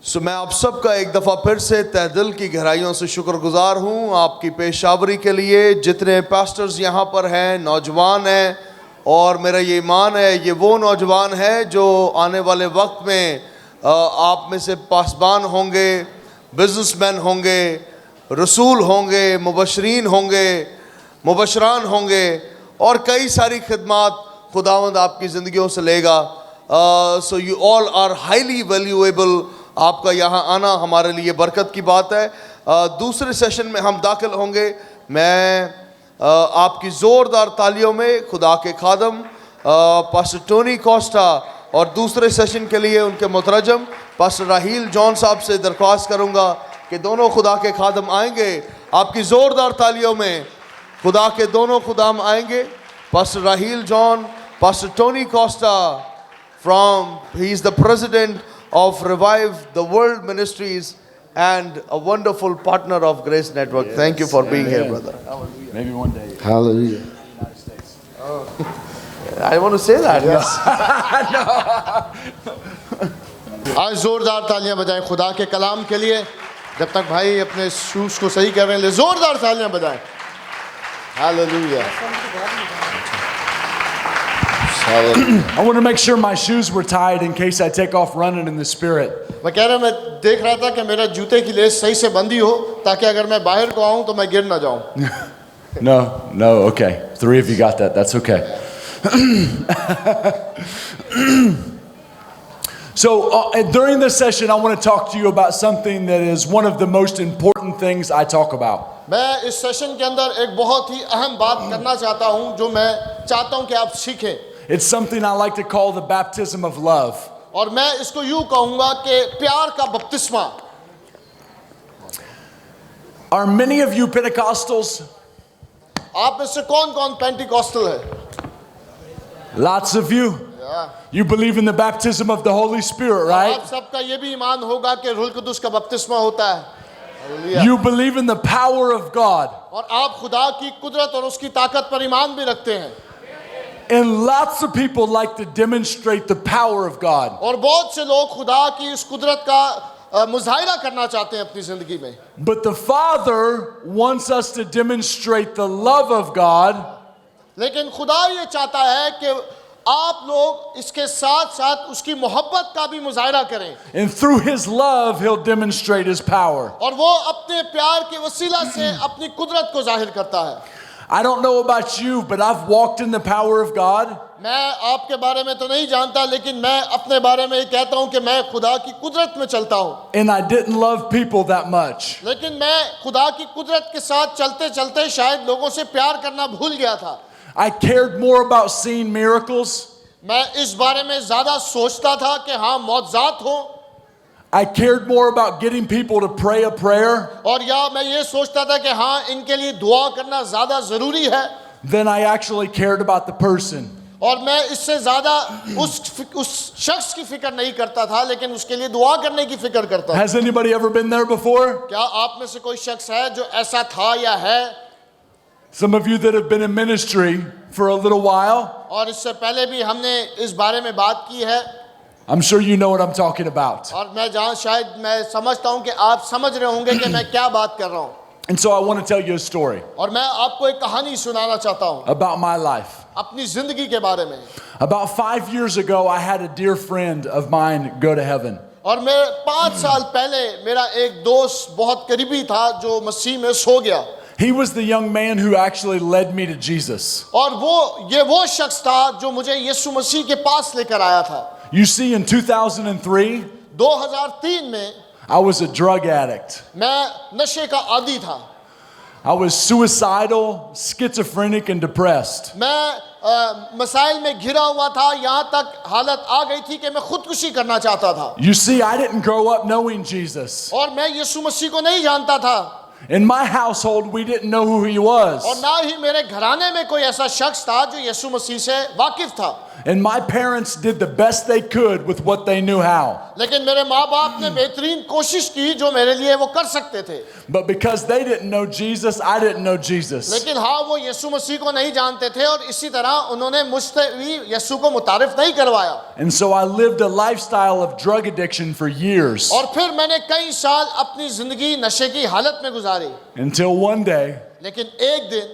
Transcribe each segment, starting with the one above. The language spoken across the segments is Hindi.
सो मैं आप सबका एक दफ़ा फिर से तहे दिल की गहराइयों से शुक्रगुजार हूँ आपकी पेशावरी के लिए। जितने पास्टर्स यहाँ पर हैं, नौजवान हैं, और मेरा ये ईमान है ये वो नौजवान है जो आने वाले वक्त में आप में से पासबान होंगे, बिजनेसमैन होंगे, रसूल होंगे, मुबशरीन होंगे, मुबशरान होंगे, और कई सारी खिदमात खुदावंद आपकी ज़िंदगियों से लेगा। So you all are highly valuable. आपका यहाँ आना हमारे लिए बरकत की बात है। दूसरे सेशन में हम दाखिल होंगे। मैं आपकी ज़ोरदार तालियों में खुदा के खादम पास्टर टोनी कोस्टा और दूसरे सेशन के लिए उनके मुतरजम पास्टर राहील जॉन साहब से दरख्वास्त करूँगा कि दोनों खुदा के खादम आएंगे। आपकी ज़ोरदार तालियों में खुदा के दोनों खुदाम आएंगे। Pastor Raheel John, pastor Tony Costa he is the president of Revive the World Ministries and a wonderful partner of Grace Network. Thank you for being here, brother. Hallelujah. Maybe one day. Hallelujah. United States. I want to say that. Yes. आज जोरदार तालियां बजाएं खुदा के कलाम के लिए। जब तक भाई अपने शूज को सही कर रहे हैं, जोरदार तालियां बजाएं। Hallelujah. I want to make sure my shoes were tied in case I take off running in the spirit. मैं कह रहा, मैं देख रहा था कि मेरा जूते की लेस सही से बंधी हो ताकि अगर मैं बाहर को आऊं तो मैं गिर ना जाऊं। No, okay. 3 of you got that. That's okay. So during this session, I want to talk to you about something that is one of the most important things I talk about. मैं इस सेशन के अंदर एक बहुत ही अहम बात करना चाहता हूं जो मैं चाहता हूं कि आप सीखें। It's something I like to call the baptism of love. और मैं इसको यूं कहूंगा कि प्यार का बपतिस्मा। Are many of you Pentecostals? आप में से कौन-कौन पेंटिकॉस्टल है? Lots of you. You believe in the baptism of the Holy Spirit, right? आप सबका ये भी ईमान होगा कि रूह कुदुस का बपतिस्मा होता है। You believe in the power of God. और आप खुदा की कुदरत और उसकी ताकत पर ईमान भी रखते हैं। And lots of people like to demonstrate the power of God. और बहुत से लोग खुदा की इस कुदरत का मुजाहिरा करना चाहते हैं अपनी जिंदगी में। But the Father wants us to demonstrate the love of God. लेकिन खुदा ये चाहता है कि आप लोग इसके साथ-साथ उसकी मोहब्बत का भी मुजाहिरा करें। And through His love, He'll demonstrate His power. और वो अपने प्यार के वसीला से अपनी कुदरत को जाहिर करता है। I don't know about you, but I've walked in the power of God. मैं आपके बारे में तो नहीं जानता, लेकिन मैं अपने बारे में ये कहता हूँ कि मैं खुदा की कुदरत में चलता हूँ। And I didn't love people that much. लेकिन मैं खुदा की कुदरत के साथ चलते-चलते शायद लोगों से प्यार करना भूल गया था। I cared more about seeing miracles. मैं इस बारे में ज़्यादा सोचता था कि हाँ मौजज़ात हो। I cared more about getting people to pray a prayer. और या मैं ये सोचता था कि हाँ इनके लिए दुआ करना ज़्यादा ज़रूरी है। Than I actually cared about the person. और मैं इससे ज़्यादा उस शख्स की फिक्र नहीं करता था, लेकिन उसके लिए दुआ करने की फिक्र करता था। Has anybody ever been there before? क्या आप में से कोई शख्स है जो ऐसा था या है? Some of you that have been in ministry for a little while. और इससे पहले भी हमने इस बारे में बात की है। I'm sure you know what I'm talking about. और मैं जहाँ शायद मैं समझता हूँ कि आप समझ रहे होंगे कि मैं क्या बात कर रहा हूँ। And so I want to tell you a story और मैं आपको एक कहानी सुनाना चाहता हूँ about my life. अपनी जिंदगी के बारे में। About 5 years ago, I had a dear friend of mine go to heaven. और मैं 5 साल पहले मेरा एक दोस्त बहुत करीबी था जो मसीह में सो गया। He was the young man who actually led me to Jesus. और वो शख्स था जो मुझे यीशु मसीह के पास लेकर आया था। You see, in 2003, 2003 में I was a drug addict. मैं नशे का आदी था। I was suicidal, schizophrenic, and depressed. मैं मसाइल में घिरा हुआ था, यहाँ तक हालत आ गई थी कि मैं खुदकुशी करना चाहता था। You see, I didn't grow up knowing Jesus. और मैं यीशु मसीह को नहीं जानता था। In my household, we didn't know who he was. और ना ही मेरे घराने में कोई ऐसा शख्स था जो यीशु मसीह से वाकिफ था। And my parents did the best they could with what they knew how. लेकिन मेरे माँ बाप ने बेहतरीन कोशिश की जो मेरे लिए वो कर सकते थे. But because they didn't know Jesus, I didn't know Jesus. लेकिन हाँ वो यीशु मसीह को नहीं जानते थे और इसी तरह उन्होंने मुझसे भी यीशु को मुतारिफ नहीं करवाया. And so I lived a lifestyle of drug addiction for years. और फिर मैंने कई साल अपनी जिंदगी नशे की हालत में गुजारी. Until one day, लेकिन एक दिन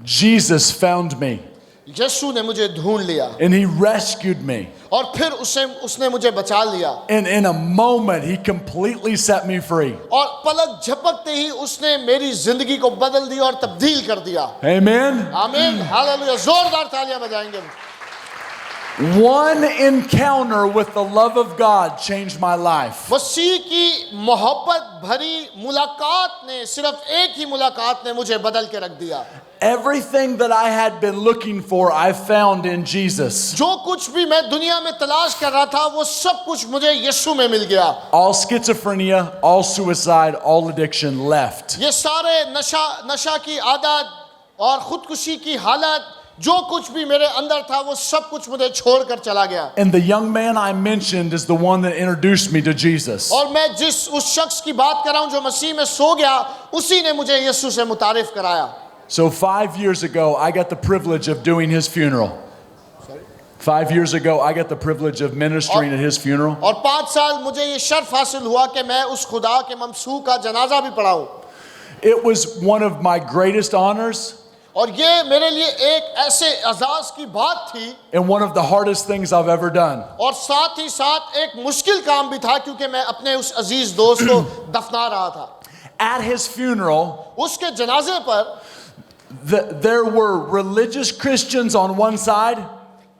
Jesus found me. यीशु ने मुझे ढूंढ लिया. And he rescued me. और फिर उसने मुझे बचा लिया. And in a moment, he completely set me free. और पलक झपकते ही उसने मेरी जिंदगी को बदल दिया और तब्दील कर दिया. Amen. आमीन. हालेलुया. जोरदार तालियां बजाएंगे. One encounter with the love of God changed my life. मसीह की मोहब्बत भरी मुलाकात ने, सिर्फ एक ही मुलाकात ने मुझे बदल के रख दिया. Everything that I had been looking for, I found in Jesus. जो कुछ भी मैं दुनिया में तलाश कर रहा था वो सब कुछ मुझे यीशु में मिल गया. All schizophrenia, all suicide, all addiction left. ये सारे नशा की आदत और खुदकुशी की हालत, जो कुछ भी मेरे अंदर था वो सब कुछ मुझे छोड़कर चला गया. And the young man I mentioned is the one that introduced me to Jesus. और मैं जिस उस शख्स की बात कर रहा हूं जो मसीह में सो गया, उसी ने मुझे यीशु से मुतारिफ कराया. So 5 years ago, I got the privilege of doing his funeral. 5 years ago, I got the privilege of ministering at his funeral. और 5 साल मुझे ये शर्फ हासिल हुआ कि मैं उस खुदा के ममसूह का जनाजा भी पढ़ाऊं. It was one of my greatest honors और ये मेरे लिए एक ऐसे एजाज की बात थी and one of the hardest things I've ever done. और साथ ही साथ एक मुश्किल काम भी था क्योंकि मैं अपने उस अजीज दोस्त को दफना रहा था. At his funeral, उसके जनाजे पर there were religious Christians on one side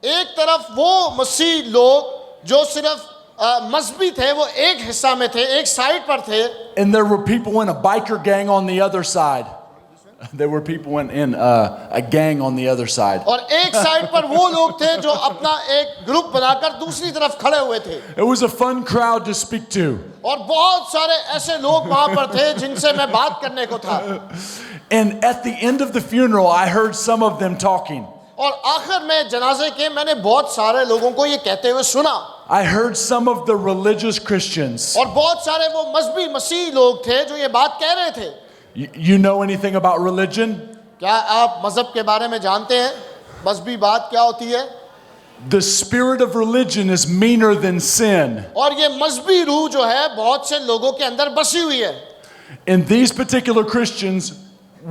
एक तरफ वो मसीह लोग जो सिर्फ मजहबी थे वो एक हिस्सा में थे, एक साइड पर थे. and there were people in a biker gang on the other side. There were people in a gang on the other side. और एक साइड पर वो लोग थे जो अपना एक ग्रुप बनाकर दूसरी तरफ खड़े हुए थे. It was a fun crowd to speak to. और बहुत सारे ऐसे लोग वहां पर थे जिनसे मैं बात करने को था. And at the end of the funeral, I heard some of them talking. और आखिर में जनाजे के मैंने बहुत सारे लोगों को ये कहते हुए सुना. I heard some of the religious Christians. और बहुत सारे वो मजहबी मसीह लोग थे जो ये बात कह रहे थे. You know anything about religion? क्या आप मजहब के बारे में जानते हैं? मजहबी बात क्या होती है? The spirit of religion is meaner than sin. और ये मजहबी रूह जो है बहुत से लोगों के अंदर बसी हुई है. And these particular Christians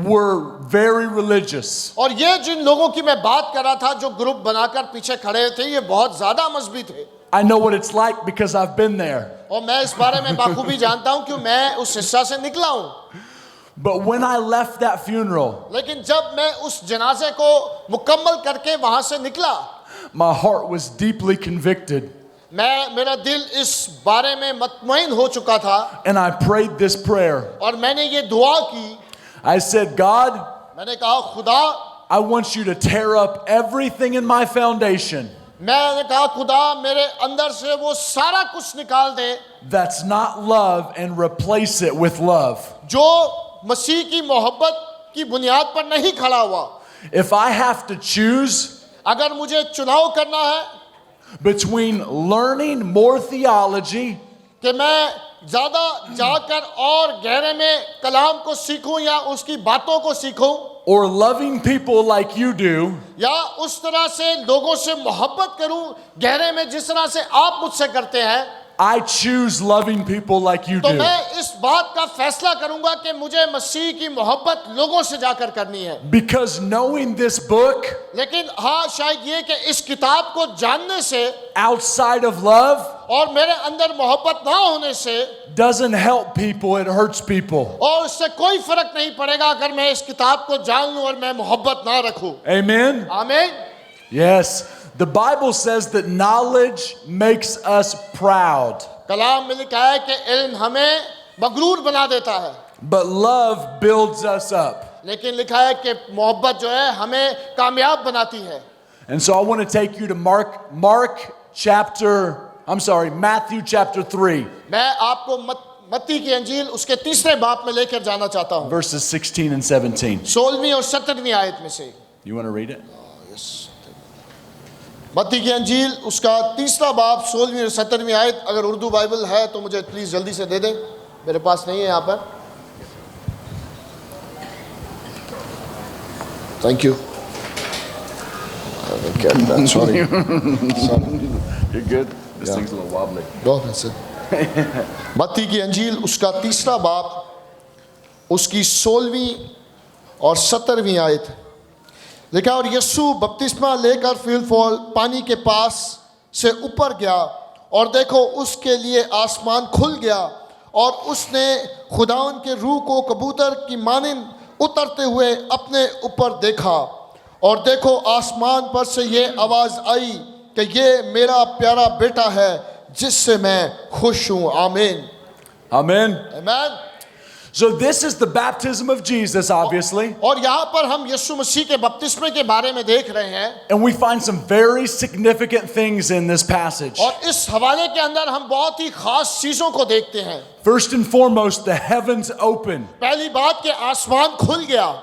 were very religious. और ये जिन लोगों की मैं बात कर रहा था जो ग्रुप बनाकर पीछे खड़े थे, ये बहुत ज्यादा मजहबी थे. I know what it's like because I've been there. और मैं इस बारे में बाखूबी जानता हूं कि मैं उस हिस्सा से निकला हूं. But when I left that funeral, लेकिन जब मैं उस जनाजे को मुकम्मल करके वहां से निकला, my heart was deeply convicted. मेरा दिल इस बारे में मुतमईन हो चुका था. And I prayed this prayer. और मैंने ये दुआ की. I said, God, मैंने कहा खुदा, I want you to tear up everything in my foundation मैंने कहा खुदा मेरे अंदर से वो सारा कुछ निकाल दे that's not love and replace it with love. जो मसीह की मोहब्बत की बुनियाद पर नहीं खड़ा हुआ. If I have to choose अगर मुझे चुनाव करना है between learning more theology कि मैं ज्यादा जाकर और गहरे में कलाम को सीखूं या उसकी बातों को सीखूं, or loving people like you do, या उस तरह से लोगों से मोहब्बत करूं गहरे में जिस तरह से आप मुझसे करते हैं, I choose loving people like you तो do. मैं इस बात का फैसला करूंगा कि मुझे मसीह की मोहब्बत लोगों से जाकर करनी है. Because knowing this book लेकिन हाँ शायद ये कि इस किताब को जानने से outside of love और मेरे अंदर मोहब्बत ना होने से doesn't help people, it hurts people. और उससे कोई फर्क नहीं पड़ेगा अगर मैं इस किताब को जान लूं और मैं मोहब्बत ना रखूं. Amen? आमीन. Yes. The Bible says that knowledge makes us proud, कलाम में लिखा है कि इल्म हमें मगरूर बना देता है, but love builds us up. लेकिन लिखा है कि मोहब्बत जो है हमें कामयाब बनाती है. And so I want to take you to Matthew chapter 3, मैं आपको मत्ती की अंजील उसके 3 बाब में लेकर जाना चाहता हूँ, verses 16 and 17. 16वीं और 17वीं आयत में से. You want to read it? मत्ती की अंजील उसका 3 बाब 16वीं और 17वीं आयत, अगर उर्दू बाइबल है तो मुझे प्लीज जल्दी से दे दे, मेरे पास नहीं है यहाँ पर। Thank you. Sorry You're good. This Yeah. thing's a little wobbly. मत्ती की अंजील उसका 3 बाब उसकी 16वीं और 17वीं आयत लिखा, और यीशु बपतिस्मा लेकर फिलफोल पानी के पास से ऊपर गया, और देखो उसके लिए आसमान खुल गया, और उसने खुदावन के रूह को कबूतर की मानिंद उतरते हुए अपने ऊपर देखा, और देखो आसमान पर से ये आवाज़ आई कि ये मेरा प्यारा बेटा है जिससे मैं खुश हूँ। आमीन। Amen. आमीन। So this is the baptism of Jesus, obviously. और यहाँ पर हम यीशु मसीह के बपतिस्मे के बारे में देख रहे हैं, And we find some very significant things in this passage. और इस हवाले के अंदर हम बहुत ही खास चीजों को देखते हैं। First and foremost, the heavens open. पहली बात कि आसमान खुल गया।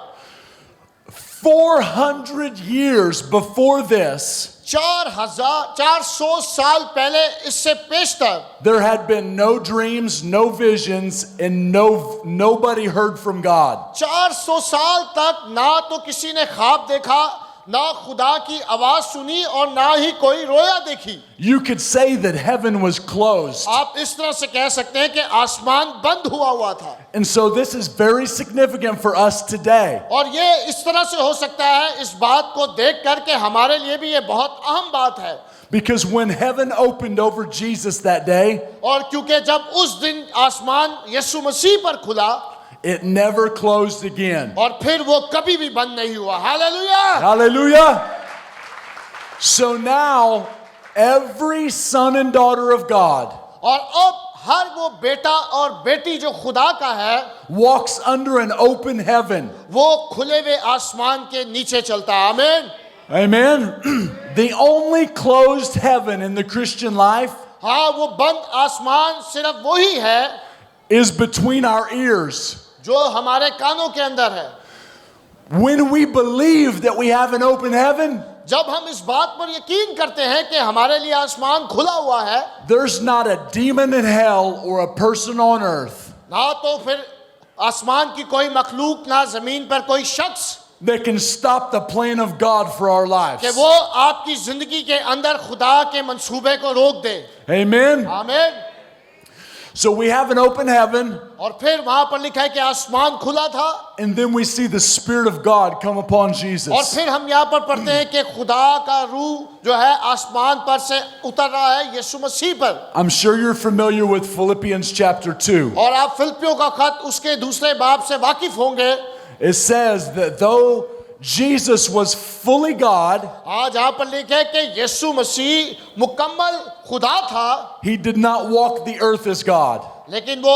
400 years before this, 400 साल पहले इससे पेशतर there had been no dreams, no visions, and nobody heard from God. 400 साल तक ना तो किसी ने ख्वाब देखा, ना खुदा की आवाज सुनी, और ना ही कोई रोया देखी। You could say that heaven was closed. आप इस तरह से कह सकते हैं कि आसमान बंद हुआ था। And so this is very significant for us today. और ये इस तरह से हो सकता है, इस बात को देख करके हमारे लिए भी ये बहुत अहम बात है। Because when heaven opened over Jesus that day, और क्योंकि जब उस दिन आसमान यीशु मसीह पर खुला, it never closed again. और फिर वो कभी भी बंद नहीं हुआ। Hallelujah. Hallelujah. So now every son and daughter of God और अब हर वो बेटा और बेटी जो खुदा का है, walks under an open heaven. वो खुले हुए आसमान के नीचे चलता है। आमीन। Amen. The only closed heaven in the Christian life हाँ, वो बंद आसमान सिर्फ वही है is between our ears. जो हमारे कानों के अंदर है। When we believe that we have an open heaven, जब हम इस बात पर यकीन करते हैं कि हमारे लिए आसमान खुला हुआ है, there's not a demon in hell or a person on earth ना तो फिर आसमान की कोई मखलूक, ना जमीन पर कोई शख्स that can stop the plan of God for our कि lives. वो आपकी जिंदगी के अंदर खुदा के मंसूबे को रोक दे। Amen. आमीन। So we have an open heaven, और फिर वहां पर लिखा है कि आसमान खुला था, and then we see the Spirit of God come upon और Jesus. फिर हम यहाँ पर पढ़ते हैं कि खुदा का रूह जो है आसमान पर से उतर रहा है यीशु मसीह पर। I'm sure you're familiar with Philippians chapter 2. और आप फिलिप्पियों का खत उसके दूसरे बाब से वाकिफ होंगे। It says that though Jesus was fully God, आज यहाँ पर लिखा है कि यीशु मसीह मुकम्मल खुदा था, he did not walk the earth as God. लेकिन वो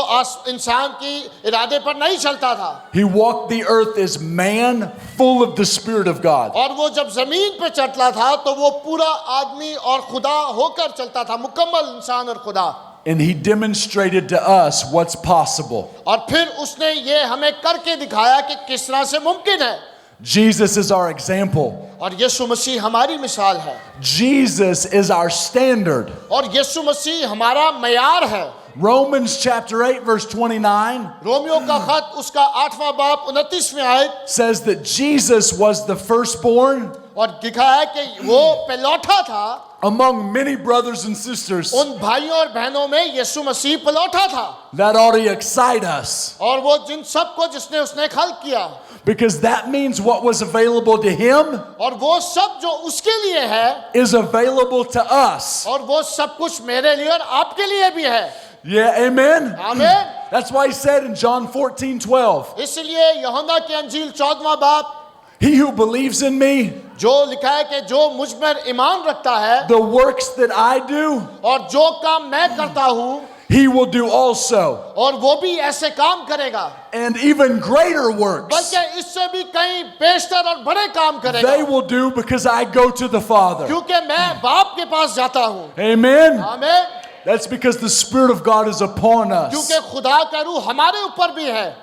इंसान की इरादे पर नहीं चलता था। He walked the earth as man, full of the Spirit of God. और वो जब जमीन पे चलता था तो वो पूरा आदमी और खुदा होकर चलता था, मुकम्मल इंसान और खुदा। And he demonstrated to us what's possible. और फिर उसने ये हमें करके दिखाया कि किस तरह से मुमकिन है। Jesus is our example. और यीशु मसीह हमारी मिसाल है, Jesus is our standard. और यीशु मसीह हमारा मयार है। Romans chapter 8 verse 29 रोमियो का खत उसका 8वां बाब 29वें आयत says that Jesus was the firstborn और लिखा है कि वो पहलौठा था among many brothers and sisters. उन भाइयों और बहनों में यीशु मसीह पहलौठा था। That ought to excite us, और वो जिन सबको जिसने उसने खल्क किया, because that means what was available to him और वो सब जो उसके लिए है is available to us. और वो सब कुछ मेरे लिए और आपके लिए भी है। Yeah, amen. आमीन। That's why he said in John 14:12, इसलिए यूहन्ना की अंजील 14वां बाब he who believes in me, जो लिखा है कि जो मुझ पर ईमान रखता है the works that I do, और जो काम मैं करता हूँ, he will do also, और वो भी ऐसे काम करेगा, and even greater works बल्कि इससे भी कई बेशतर और बड़े काम they करेगा, will do, because I go to the Father. क्योंकि मैं बाप के पास जाता हूँ। Amen. आमीन। That's because the Spirit of God is upon us. क्योंकि खुदा का रूह हमारे ऊपर भी है।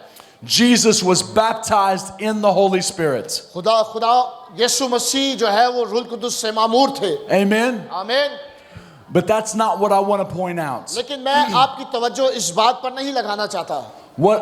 Jesus was baptized in the Holy Spirit. खुदा यीशु मसीह जो है वो रूह कुदुस से मामूर थे. Amen? आमीन. But that's not what I want to point out. लेकिन मैं आपकी तवज्जो इस बात पर नहीं लगाना चाहता. What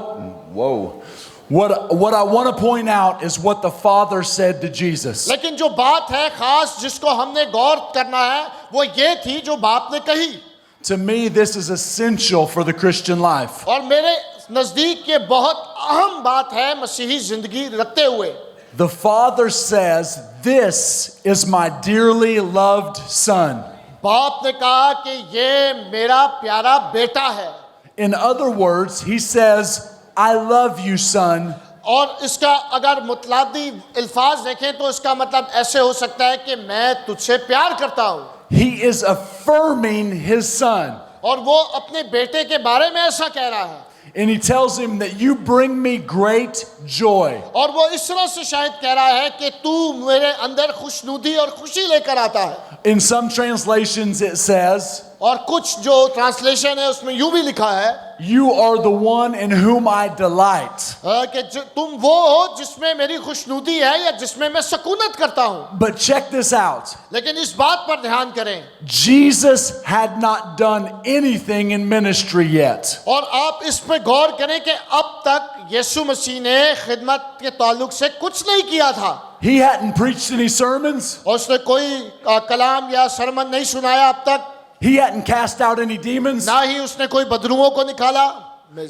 I want to point out is what the Father said to Jesus. लेकिन जो बात है खास जिसको हमने गौर करना है वो ये थी जो बाप ने कही. To me, this is essential for the Christian life. और मेरे नजदीक ये बहुत अहम बात है मसीही जिंदगी रखते हुए. The Father says, "This is my dearly loved Son." बाप ने कहा कि ये मेरा प्यारा बेटा है. In other words, he says, "I love you, son." और इसका अगर मुतलादी अल्फाज देखें तो इसका मतलब ऐसे हो सकता है कि मैं तुझसे प्यार करता हूँ. He is affirming his son. और वो अपने बेटे के बारे में ऐसा कह रहा है. And he tells him that you bring me great joy. और वो इस तरह से शायद कह रहा है कि तू मेरे अंदर खुशनुदी और खुशी लेकर आता है. In some translations it says, और कुछ जो ट्रांसलेशन है उसमें यूं भी लिखा है "You are the one in whom I delight." कि तुम वो हो जिसमें मेरी खुशनुदी है या जिसमें मैं सकूनत करता हूं. But check this out. लेकिन इस बात पर ध्यान करें. Jesus had not done anything in ministry yet. और आप इस पे गौर करें कि अब तक यीशु मसीह ने खिदमत के ताल्लुक से कुछ नहीं किया था. He hadn't preached any sermons. और उसने कोई कलाम या सरमन नहीं सुनाया अब तक. He hadn't cast out any demons. ना ही उसने कोई बदरुओं को निकाला.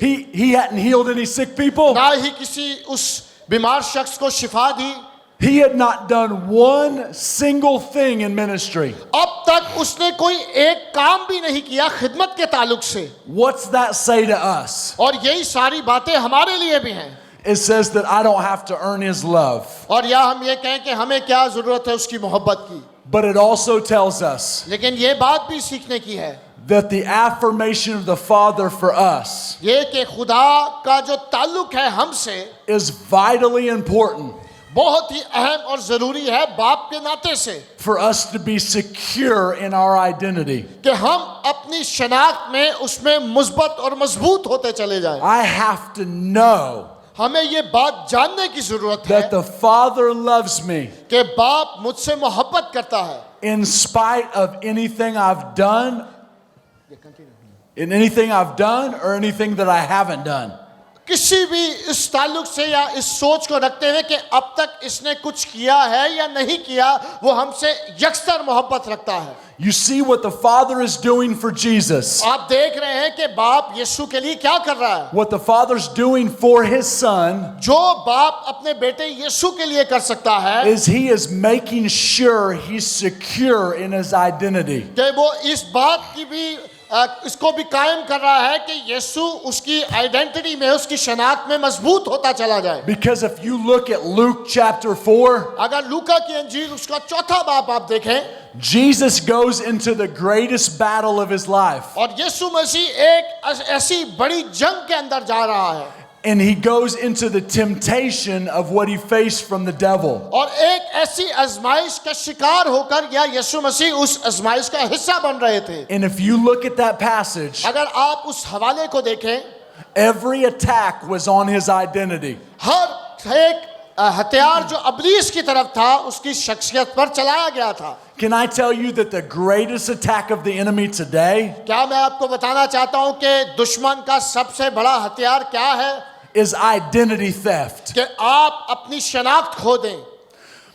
He hadn't healed any sick people. ना ही किसी उस बीमार शख्स को शिफा दी. He had not done one single thing in ministry. अब तक उसने कोई एक काम भी नहीं किया खिदमत के ताल्लुक से. What's that say to us? और यही सारी बातें हमारे लिए भी हैं. It says that I don't have to earn his love. और या हम ये कहें कि हमें क्या जरूरत है उसकी मोहब्बत की. But it also tells us लेकिन ये बात भी सीखने की है that the affirmation of the Father for us ये कि खुदा का जो ताल्लुक है हमसे is vitally important बहुत ही अहम और जरूरी है बाप के नाते से. for us to be secure in our identity. कि हम अपनी शनाख्त में उसमें मुस्बत और मजबूत होते चले जाएं. I have to know हमें ये बात जानने की जरूरत है that the Father loves me कि बाप मुझसे मोहब्बत करता है. in spite of anything I've done, in anything I've done or anything that I haven't done. किसी भी इस ताल्लुक से या इस सोच को रखते हुए कि अब तक इसने कुछ किया है या नहीं किया, वो हमसे यकसर मोहब्बत रखता है. You see what the Father is doing for Jesus. आप देख रहे हैं कि बाप यीशु के लिए क्या कर रहा है. What the Father's doing for his Son जो बाप अपने बेटे यीशु के लिए कर सकता है is he is making sure he's secure in his identity. कि वो इस बात की भी इसको भी कायम कर रहा है कि यीशु उसकी आइडेंटिटी में उसकी शनाख्त में मजबूत होता चला जाए. Because if you look at Luke chapter 4, अगर लूका की अंजील उसका चौथा बाब आप देखें Jesus goes into the greatest battle of his life. और यीशु मसीह एक ऐसी बड़ी जंग के अंदर जा रहा है. And he goes into the temptation of what he faced from the devil. और एक ऐसी आजमाइश का शिकार होकर या यीशु मसीह उस आजमाइश का हिस्सा बन रहे थे. And if you look at that passage, अगर आप उस हवाले को देखें every attack was on his identity. हर एक हथियार जो अबलीस की तरफ था उसकी शख्सियत पर चलाया गया था. Can I tell you that the greatest attack of the enemy today क्या मैं आपको बताना चाहता हूं कि दुश्मन का सबसे बड़ा हथियार क्या है? is identity theft? कि आप अपनी शनाख्त खो दें.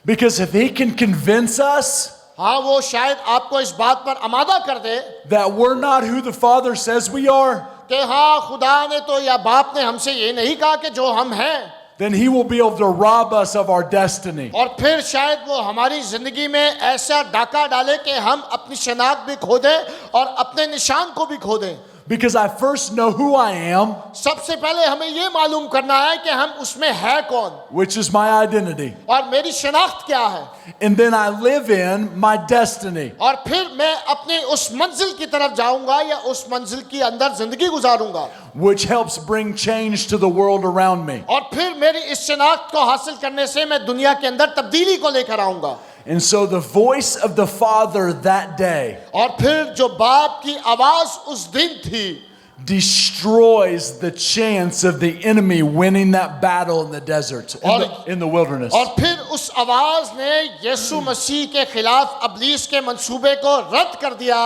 Because if he can convince us हाँ वो शायद आपको इस बात पर आमादा कर दे that we're not who the Father says we are, कि हाँ खुदा ने तो या बाप ने हमसे ये नहीं कहा कि जो हम हैं, then he will be able to rob us of our destiny. और फिर शायद वो हमारी जिंदगी में ऐसा डाका डाले कि हम अपनी शनाख्त भी खो दें और अपने निशान को भी खो दें. Because I first know who I am, सबसे पहले हमें ये मालूम करना है कि हम उसमें है कौन which is my identity. और मेरी शनाख्त क्या है. And then I live in my destiny. और फिर मैं अपनी उस मंजिल की तरफ जाऊंगा या उस मंजिल के अंदर जिंदगी गुजारूंगा, Which helps bring change to the world around me. और फिर मेरी इस शनाख्त को हासिल करने से मैं दुनिया के अंदर तब्दीली को लेकर आऊंगा. And so the voice of the Father that day और फिर जो बाप की आवाज उस दिन थी destroys the chance of the enemy winning that battle in the desert, in the wilderness. और फिर उस आवाज ने यीशु मसीह के खिलाफ अबलीस के मंसूबे को रद्द कर दिया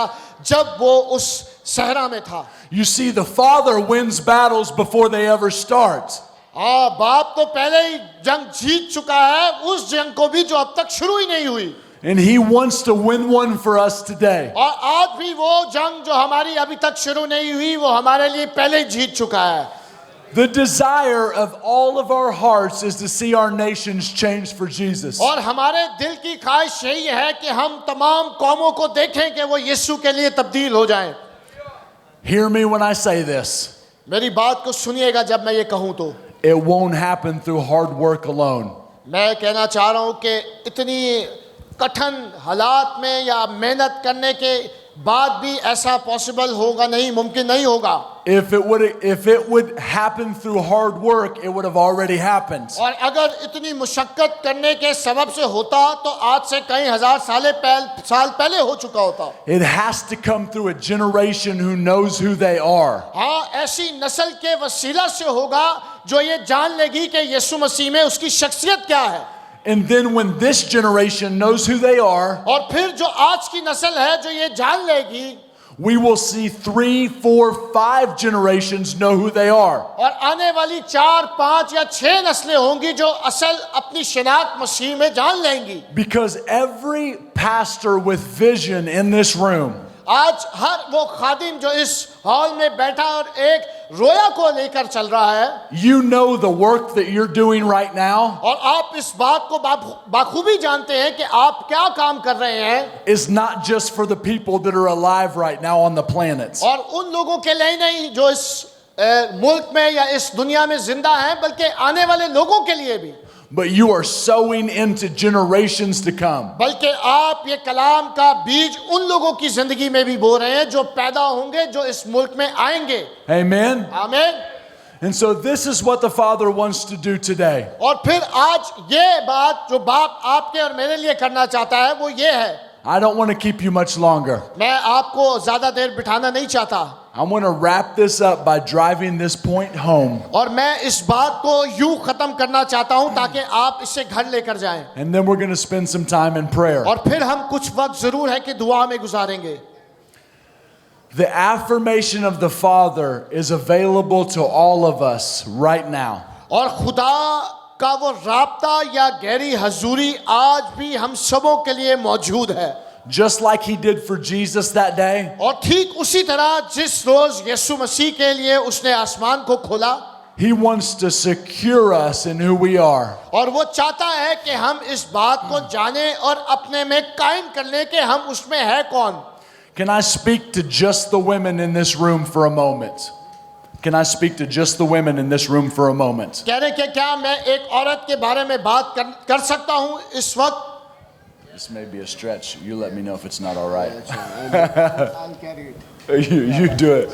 जब वो उस सहरा में था। You see, the Father wins battles before they ever start. बाप तो पहले ही जंग जीत चुका है, उस जंग को भी जो अब तक शुरू ही नहीं हुई। And He wants to win one for us today. और आज भी वो जंग जो हमारी अभी तक शुरू नहीं हुई वो हमारे लिए पहले ही जीत चुका है। The desire of all of our hearts is to see our nations change for Jesus. और हमारे दिल की ख्वाहिश यही है कि हम तमाम कौमों को देखें कि वो यीशु के लिए तब्दील हो जाएं। Hear me when I say this. मेरी बात को सुनिएगा जब मैं ये कहूँ तो। It won't happen through hard work alone. मैं कहना चाह रहा हूँ कि इतनी कठिन हालात में या मेहनत करने के बाद भी ऐसा पॉसिबल होगा नहीं, मुमकिन नहीं होगा। If it would happen through hard work, it would have already happened. और अगर इतनी मुशक्कत करने के सबब से होता तो आज से कई हजार साल पहले हो चुका होता। It has to come through a generation who knows who they are. हाँ, ऐसी नस्ल के वसीला से होगा जो ये जान लेगी कि यीशु मसीह में उसकी शख्सियत क्या है। And then when this generation knows who they are, और फिर जो आज की नस्ल है जो ये जान लेगी, we will see 3, 4, 5 generations know who they are. और आने वाली 4, 5 या 6 नस्लें होंगी जो असल अपनी शिनाख्त मसीह में जान लेंगी। Because every pastor with vision in this room आज हर वो खादिम जो इस हॉल में बैठा और एक रोया को लेकर चल रहा है, you know the work that you're doing right now और आप इस बात को बाखूबी जानते हैं कि आप क्या काम कर रहे हैं, is not just for the people that are alive right now on the planet. और उन लोगों के लिए नहीं जो इस मुल्क में या इस दुनिया में जिंदा हैं, बल्कि आने वाले लोगों के लिए भी। But you are sowing into generations to come. बल्कि आप ये कलाम का बीज उन लोगों की जिंदगी में भी बो रहे हैं जो पैदा होंगे, जो इस मुल्क में आएंगे। Amen. आमीन। And so this is what the Father wants to do today. और फिर आज ये बात जो बाप आपके और मेरे लिए करना चाहता है वो ये है। I don't want to keep you much longer. मैं आपको ज्यादा देर बिठाना नहीं चाहता। I want to wrap this up by driving this point home. और मैं इस बात को यूं खत्म करना चाहता हूं ताकि आप इसे घर लेकर जाएं। And then we're going to spend some time in prayer. और फिर हम कुछ वक्त जरूर है कि दुआ में गुजारेंगे। The affirmation of the Father is available to all of us right now. और खुदा का वो राब्ता या गहरी हजूरी आज भी हम सबों के लिए मौजूद है। Just like He did for Jesus that day. और ठीक उसी तरह जिस रोज यीशु मसीह के लिए उसने आसमान को खोला, He wants to secure us in who we are. और वो चाहता है कि हम इस बात को जाने और अपने में कायम कर लें कि हम उसमें है कौन। Can I speak to just the women in this room for a moment? Can I speak to just the women in this room for a moment? कह रहे कि क्या मैं एक औरत के बारे में बात कर सकता हूं इस वक्त? This may be a stretch. You let me know if it's not all right. I'll carry it. You do it.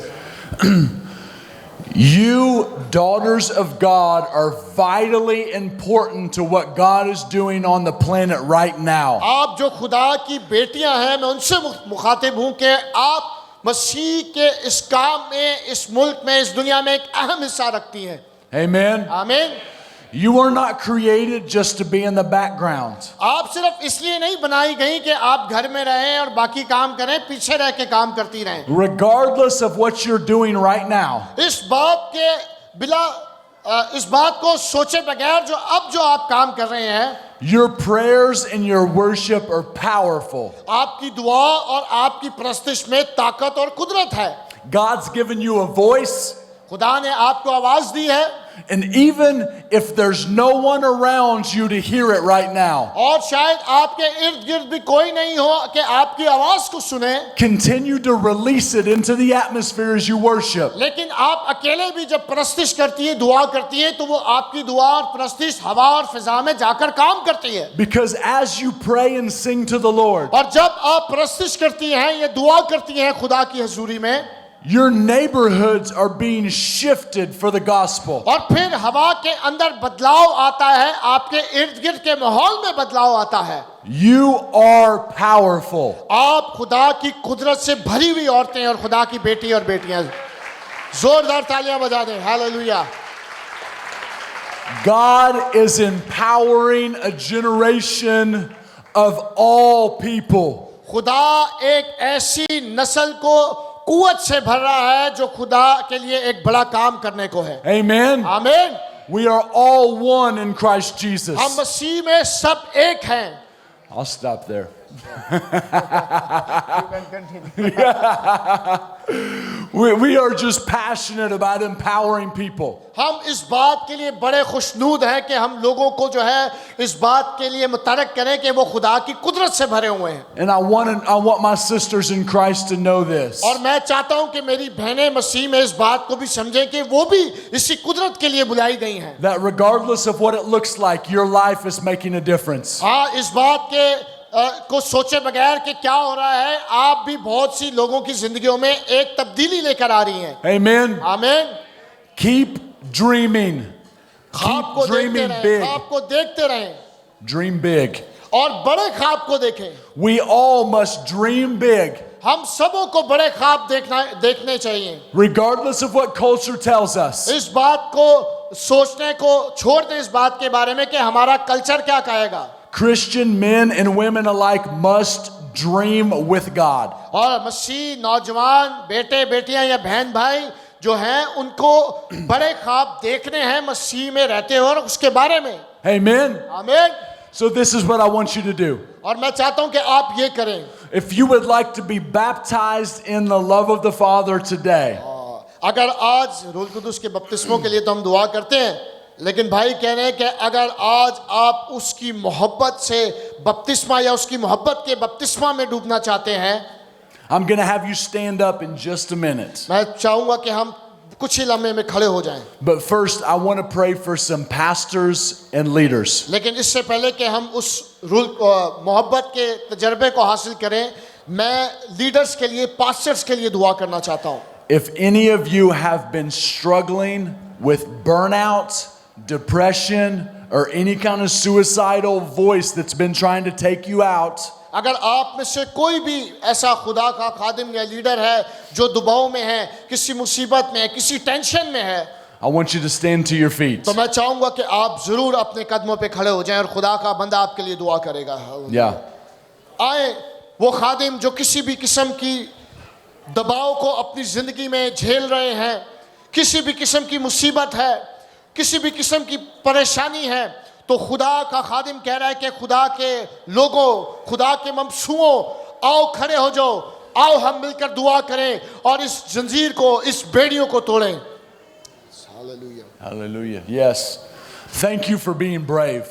You, daughters of God, are vitally important to what God is doing on the planet right now. आप जो खुदा की बेटियां हैं, मैं उनसे मुखातिब हूं कि आप मसीह के इस काम में, इस मुल्क में, इस दुनिया में एक अहम हिस्सा रखती हैं। Amen. आमीन। You are not created just to be in the background. आप सिर्फ इसलिए नहीं बनाई गई कि आप घर में रहें और बाकी काम करें, पीछे रह के काम करती रहें। Regardless of what you're doing right now, इस बात को सोचे बगैर जो आप काम कर रहे हैं, your prayers and your worship are powerful. आपकी दुआ और आपकी प्रस्तुति में ताकत और कुदरत है। God's given you a voice. खुदा ने आपको आवाज दी है। And even if there's no one around you to hear it right now, और शायद आपके इर्द गिर्द भी कोई नहीं हो कि आपकी आवाज को सुने, continue to release it into the atmosphere as you worship. लेकिन आप अकेले भी जब प्रस्तुति करती है, दुआ करती है, तो वो आपकी दुआ और प्रस्तुति हवा और फिजा में जाकर काम करती है। Because as you pray and sing to the Lord, और जब आप प्रस्तुति करती हैं, ये दुआ करती हैं खुदा की हजूरी में, your neighborhoods are being shifted for the gospel. और फिर हवा के अंदर बदलाव आता है, आपके इर्द गिर्द के माहौल में बदलाव आता है। You are powerful. आप खुदा की कुदरत से भरी हुई औरतें और खुदा की बेटी और बेटियां। जोरदार तालियां बजा दें। Hallelujah. God is empowering a generation of all people. खुदा एक ऐसी नस्ल को कुवत से भर रहा है जो खुदा के लिए एक बड़ा काम करने को है। Amen. आमीन। We are all one in Christ Jesus. हम मसीह में सब एक हैं। I'll stop there. We are just passionate about empowering people. हम इस बात के लिए बड़े खुशनूद हैं कि हम लोगों को जो है इस बात के लिए मुतरक करें कि वो खुदा की कुदरत से भरे हुए हैं। And I want my sisters in Christ to know this. और मैं चाहता हूं कि मेरी बहनें मसीह में इस बात को भी समझें कि वो भी इसी कुदरत के लिए बुलाई गई हैं। That regardless of what it looks like, your life is making a difference. हाँ, इस बात के को सोचे बगैर कि क्या हो रहा है, आप भी बहुत सी लोगों की जिंदगियों में एक तब्दीली लेकर आ रही हैं। Amen. आमीन। Keep dreaming. ख्वाब Keep को देखते dreaming रहें, big. ख्वाब को देखते रहें Dream big. और बड़े ख्वाब को देखें। We all must dream big. हम सबों को बड़े ख्वाब देखने चाहिए। Regardless of what culture tells us. इस बात को सोचने को छोड़ दें इस बात के बारे में कि हमारा कल्चर क्या कहेगा। Christian men and women alike must dream with God. और मसीह नौजवान बेटे बेटियां या बहन भाई जो हैं उनको बड़े ख्वाब देखने हैं मसीह में रहते हुए और उसके बारे में। Amen. आमीन। So this is what I want you to do. और मैं चाहता हूं कि आप ये करें। If you would like to be baptized in the love of the Father today, अगर आज रूह कुदुस के बपतिस्मों के लिए तो हम दुआ करते हैं, लेकिन भाई कह रहे हैं कि अगर आज आप उसकी मोहब्बत से बपतिस्मा या उसकी मोहब्बत के बपतिस्मा में डूबना चाहते हैं, I'm going to have you stand up in just a minute. मैं चाहूंगा कि हम कुछ ही लम्हे में खड़े हो जाएं। But first, I want to pray for some pastors and leaders. लेकिन इससे पहले कि हम उस मोहब्बत के तजर्बे को हासिल करें, मैं लीडर्स के लिए, पास्टर्स के लिए दुआ करना चाहता हूं। If any of you have been struggling with burnout, depression, or any kind of suicidal voice that's been trying to take you out, अगर आप में से कोई भी ऐसा खुदा का खादिम या लीडर है जो दबाव में है, किसी मुसीबत में है, किसी टेंशन में है, I want you to stand to your feet. तो मैं चाहूंगा कि आप जरूर अपने कदमों पे खड़े हो जाएं और खुदा का बंदा आपके लिए दुआ करेगा। Yeah. आए वो खादिम जो किसी भी किस्म की दबाव को अपनी जिंदगी में झेल रहे हैं, किसी भी किस्म की मुसीबत है, किसी भी किस्म की परेशानी है, तो खुदा का खादिम कह रहा है कि खुदा के लोगों, खुदा के ममसूओं, आओ खड़े हो जाओ, आओ हम मिलकर दुआ करें और इस जंजीर को, इस बेड़ियों को तोड़ें। Hallelujah. Yes. Thank you for being brave.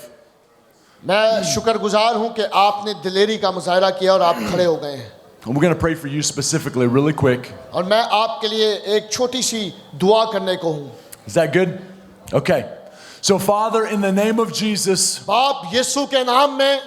मैं शुक्रगुजार हूं कि आपने दिलेरी का मुजाहरा किया और आप खड़े हो गए हैं। And we're going to pray for you specifically, really quick. और मैं आपके लिए एक छोटी सी दुआ करने को हूं। Is that good? Okay. So, Father, in the name of Jesus, बाप यीशु के नाम में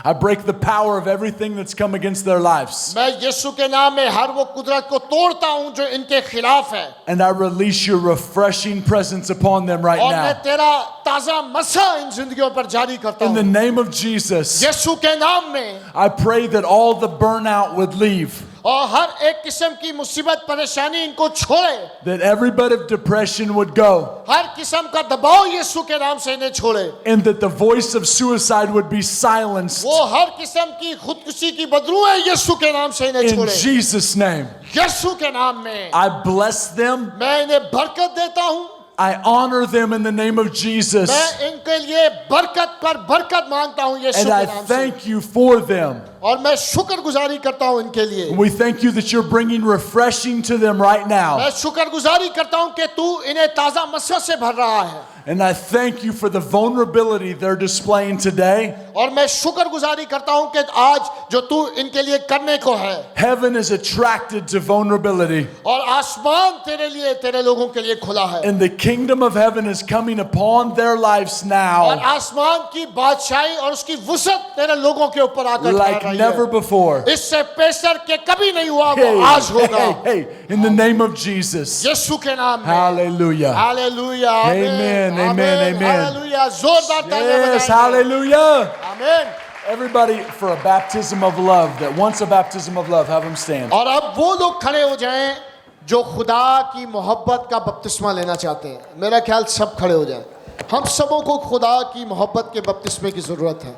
I break the power of everything that's come against their lives. मैं यीशु के नाम में हर वो कुदरत को तोड़ता हूं जो इनके खिलाफ है। And I release your refreshing presence upon them right और मैं now. तेरा ताजा मसा इन जिंदगियों पर जारी करता In the हूं। name of Jesus, यीशु के नाम में I pray that all the burnout would leave, और हर एक किस्म की मुसीबत परेशानी इनको छोड़े, that every bit of depression would go, हर किस्म का दबाव यीशु के नाम से इन्हें छोड़े, and that the voice of suicide would be silenced. वो हर किस्म की खुदकुशी की बदरुएं यीशु के नाम से इन्हें In छोड़े। Jesus' name, यीशु के नाम में I bless them. मैं इन्हें बरकत देता हूं। I honor them in the name of Jesus. मैं इनके लिए बरकत पर बरकत मांगता हूं यीशु And के I नाम से। thank you for them. और मैं शुक्रगुजारी करता हूं इनके लिए। We thank you that you're bringing refreshing to them right now. मैं शुक्रगुजारी करता हूं कि तू इन्हें ताजा मसा से भर रहा है। And I thank you for the vulnerability they're displaying today. और मैं शुक्रगुजारी करता हूं कि आज जो तू इनके लिए करने को है, Heaven is attracted to vulnerability. और आसमान तेरे लिए, तेरे लोगों के लिए खुला है। And the kingdom of heaven is coming upon their lives और now आसमान की बादशाही और उसकी वुसअत तेरे लोगों के ऊपर आकर like ठहर रही never है। before. इससे पेशर के कभी नहीं हुआ, Hey, वो आज होगा। hey, in the name of Jesus. यीशु के नाम में। Hallelujah. Hallelujah. Amen, amen, amen. Hallelujah. जोरदार तालियां Yes, बजाएं। hallelujah. आमीन। Everybody, for a baptism of love, that wants a baptism of love, have them stand. और अब वो लोग खड़े हो जाएं जो खुदा की मोहब्बत का बपतिस्मा लेना चाहते हैं? मेरा ख्याल सब खड़े हो जाएं। हम सबों को खुदा की मोहब्बत के बपतिस्मे की ज़रूरत है,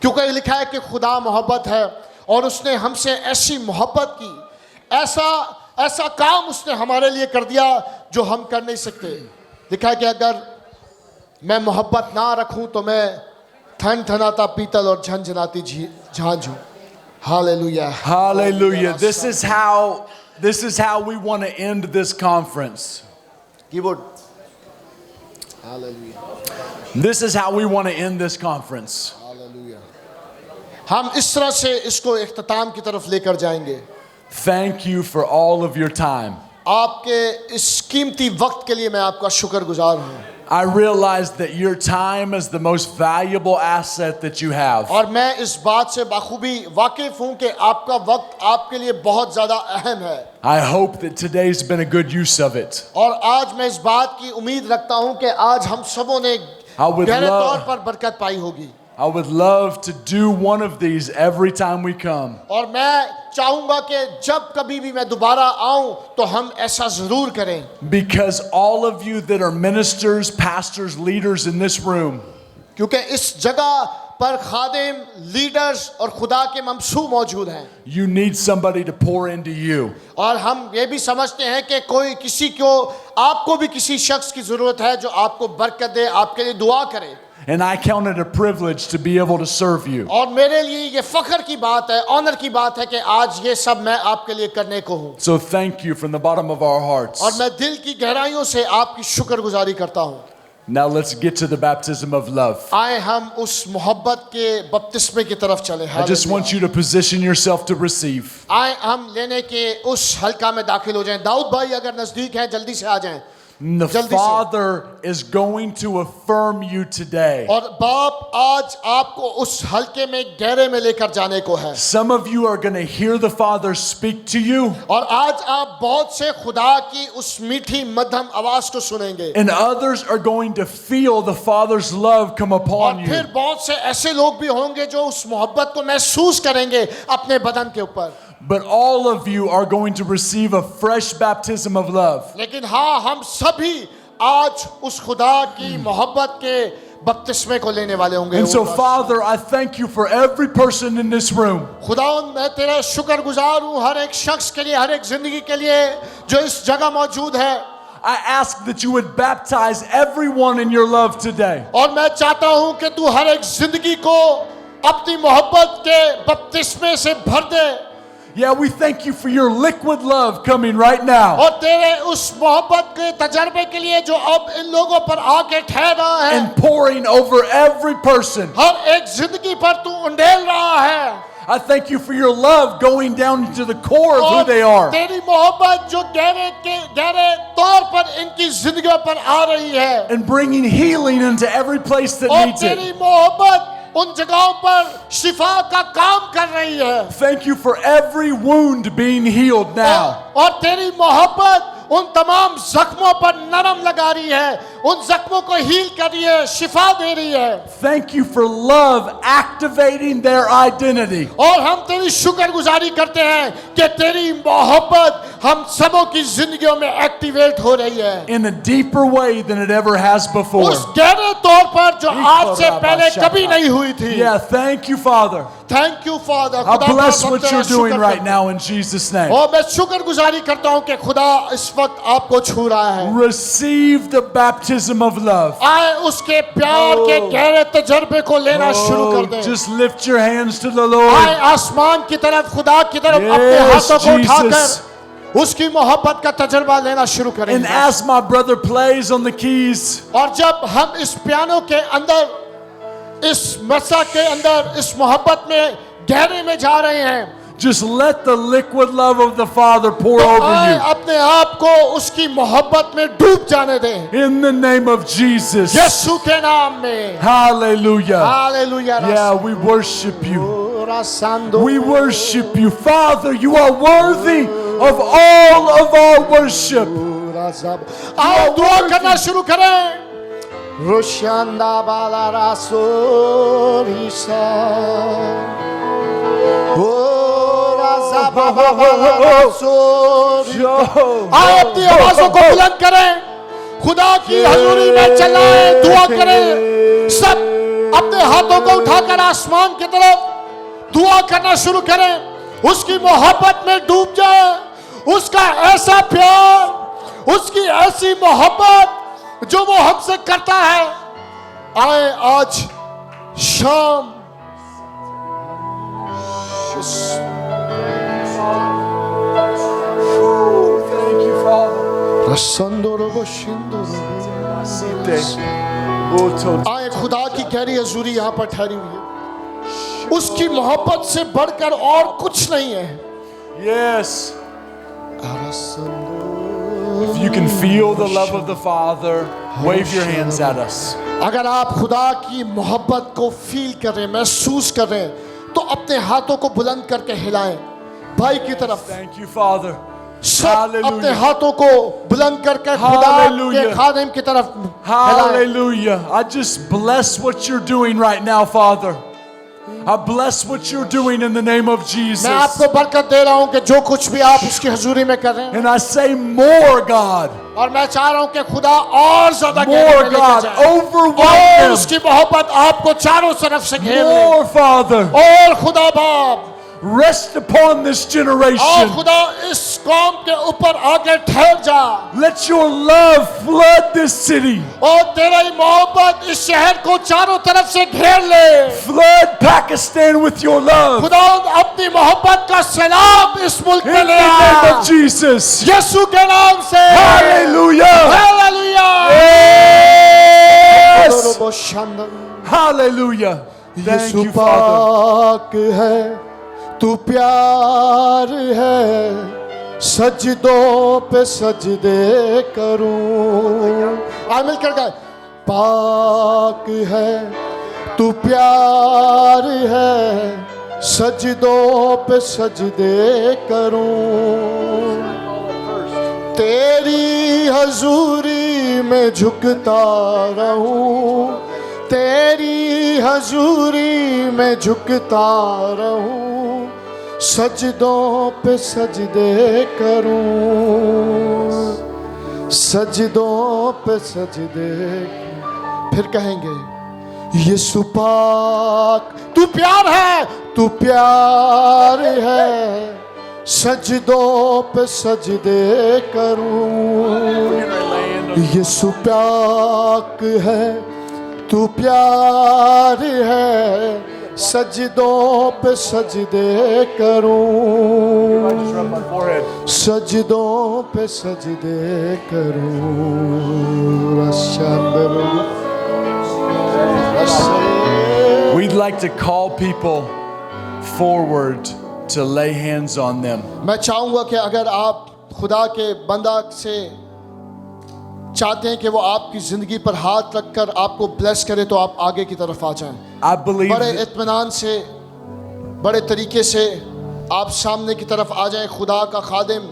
क्योंकि ये लिखा है कि खुदा मोहब्बत है और उसने हमसे ऐसी मोहब्बत की, ऐसा काम उसने हमारे लिए कर दिया जो हम कर नहीं सकते। लिखा है कि अगर मैं मोहब्बत ना रखूं तो मैं थन थनाता पीतल और झनझनाती झांझ हूं। Hallelujah, Hallelujah. This is how we want to end this conference. Keyboard. Hallelujah, This is how we want to end this conference. Hallelujah. हम इस तरह से इसको इख्तिताम की तरफ लेकर जाएंगे। Thank you for all of your time. आपके इस कीमती वक्त के लिए मैं आपका शुक्रगुजार हूँ। I realize that your time is the most valuable asset that you have. और मैं इस बात से बाखूबी वाकिफ हूँ कि आपका वक्त आपके लिए बहुत ज़्यादा अहम है। I hope that today's been a good use of it. और आज मैं इस बात की उम्मीद रखता हूँ कि आज हम सबों ने गहरे तौर पर बरकत पाई होगी। I would love to do one of these every time we come. और मैं चाहूंगा कि जब कभी भी मैं दोबारा आऊं तो हम ऐसा जरूर करें, Because all of you that are ministers, pastors, leaders in this room, क्योंकि इस जगह पर खादिम, लीडर्स और खुदा के ममसू मौजूद हैं। you need somebody to pour into you. और हम ये भी समझते हैं कि कोई किसी को, आपको भी किसी शख्स की जरूरत है जो आपको बरकत दे, आपके लिए दुआ करे। And I count it a privilege to be able to serve you. और मेरे लिए ये फख्र की बात है, ऑनर की बात है कि आज ये सब मैं आपके लिए करने को हूँ। So thank you from the bottom of our hearts. और मैं दिल की गहराइयों से आपकी शुक्रगुजारी करता हूँ। Now let's get to the baptism of love. आए हम उस मोहब्बत के बपतिस्मे की तरफ चले। I just want you to position yourself to receive. आए हम लेने के उस हल्का में दाखिल हो जाएं। दाऊद भाई अगर नजदीक हैं जल्दी से आ जाएं। The Father is going to affirm you today. और बाप आज आपको उस हल्के में गहरे में लेकर जाने को है। Some of you are going to hear the Father speak to you, और आज आप बहुत से खुदा की उस मीठी मध्यम आवाज को सुनेंगे। and others are going to feel the Father's love come upon और you. फिर बहुत से ऐसे लोग भी होंगे जो उस मोहब्बत को महसूस करेंगे अपने बदन के ऊपर। But all of you are going to receive a fresh baptism of love. लेकिन हाँ, हम सभी आज उस खुदा की मोहब्बत के बपतिस्मे को लेने वाले होंगे। And so, Father, I thank you for every person in this room. खुदावंद, मैं तेरा शुक्रगुजार हूँ हर एक शख्स के लिए, हर एक जिंदगी के लिए जो इस जगह मौजूद है। I ask that you would baptize everyone in your love today. और मैं चाहता हूँ कि तू हर एक जिंदगी को अपनी मोहब्बत के बपतिस्मे से भर दे। Yeah, we thank you for your liquid love coming right now. और तेरे उस मोहब्बत के तजर्बे के लिए जो अब इन लोगों पर आके ठहर रहा है, And pouring over every person. हर एक जिंदगी पर तू उंडेल रहा है। I thank you for your love going down into the core of who और they are. तेरी मोहब्बत जो गहरे तौर पर इनकी जिंदगियों पर आ रही है, And bringing healing into every place that और needs तेरी it. मोहब्बत उन जगहों पर शिफा का काम कर रही है। Thank you for every wound being healed now. और तेरी मोहब्बत उन तमाम जख्मों पर नरम लगा रही है, उन जख्मों को हील कर रही है, शिफा दे रही है। Thank you for love activating their identity. और हम तेरी शुक्रगुजारी करते हैं कि तेरी मोहब्बत हम सबों की जिंदगियों में एक्टिवेट हो रही है In a deeper way than it ever has before. उस गहरे तौर पर जो आज से पहले कभी नहीं हुई थी। Yeah, thank you, Father. Thank you father. I bless what you're doing right now in Jesus' name. और मैं शुक्रगुजारी करता हूँ कि खुदा इस वक्त आपको छू रहा है। Receive the baptism of love. आए उसके प्यार के गहरे तजर्बे को लेना शुरू कर दे। Just lift your hands to the आए Lord. आसमान की तरफ, खुदा की तरफ Yes, अपने हाथों को Jesus. उठाकर उसकी मोहब्बत का तजर्बा लेना शुरू And करेंगे। as my brother plays on the keys, और जब हम इस पियानो के अंदर, इस मसा के अंदर, इस मोहब्बत में गहरे में जा रहे हैं, just let the liquid love of the Father pour तो over आए you. अपने आप को उसकी मोहब्बत में डूब जाने दें In the name of Jesus. यीशु के नाम में। Hallelujah. Hallelujah. Yeah, we worship you. रासांदो। We worship you. Father, you are worthy of all of our worship. आओ दुआ करना शुरू करें। रोशंदा बाला रासो रिसा ओ राज आए अपनी आवाजों को बुलंद करें, खुदा की हजूरी में चिल्लाएं, दुआ करें। सब अपने हाथों को उठाकर आसमान की तरफ दुआ करना शुरू करें। उसकी मोहब्बत में डूब जाए, उसका ऐसा प्यार, उसकी ऐसी मोहब्बत जो वो हमसे करता है। आए आज शाम Thank you, Father. आए खुदा की गहरी हजूरी यहाँ पर ठहरी हुई है। उसकी मोहब्बत से बढ़कर और कुछ नहीं है। Yes. If you can feel the love of the Father, wave your hands at us. अगर आप खुदा की मोहब्बत को फील कर रहे हैं, महसूस कर रहे हैं, तो अपने हाथों को बुलंद करके हिलाएं भाई की तरफ। Thank you, Father. सब Hallelujah. अपने हाथों को बुलंद करके खुदा Hallelujah. के खादिम की तरफ हिलाएं। Hallelujah. I just bless what you're doing right now, Father. I bless what you're doing in the name of Jesus. मैं आपको बरकत दे रहा हूं कि जो कुछ भी आप उसकी हजूरी में कर रहे हैं, And I say more, God. और मैं चाह रहा हूं कि खुदा और ज्यादा More, गहरे में लेके God. जाए। Overwhelm और them. उसकी मोहब्बत आपको चारों तरफ से घेर ले। More, Father. और खुदा बाप, Rest upon this और generation. खुदा इस कौम के ऊपर आके ठहर जा, Let your love flood this city. और तेरी मोहब्बत इस शहर को चारों तरफ से घेर ले। Flood Pakistan with your love. खुदा अपनी मोहब्बत का सैलाब इस मुल्क In में the ले name आ, of Jesus. यीशु के नाम से। Hallelujah. Hallelujah. Yes. Hallelujah. Thank Yeshu you, Father. पाक है, तू प्यार है, सजदों पे सजदे करूं। आ मिलकर गाए। पाक है, तू प्यार है, सजदों पे सजदे करूं। तेरी हजूरी में झुकता रहूं, तेरी हजूरी में झुकता रहूं, सजदों पे सजदे करूं, सजदों पे सजदे। फिर कहेंगे यीशु पाक, तू प्यार है, तू प्यार है, सजदों पे सजदे करूं। यीशु पाक है, तू प्यार है, सजदों पे सजदे करूं, सजदों पे सजदे करूं। We'd like to call people forward to lay hands on them. मैं चाहूंगा कि अगर आप खुदा के बंदा से चाहते हैं कि वो आपकी जिंदगी पर हाथ रखकर आपको ब्लेस करे, तो आप आगे की तरफ आ जाएं। I believe बड़े that इत्मीनान से, बड़े तरीके से आप सामने की तरफ आ जाएं। खुदा का खादिम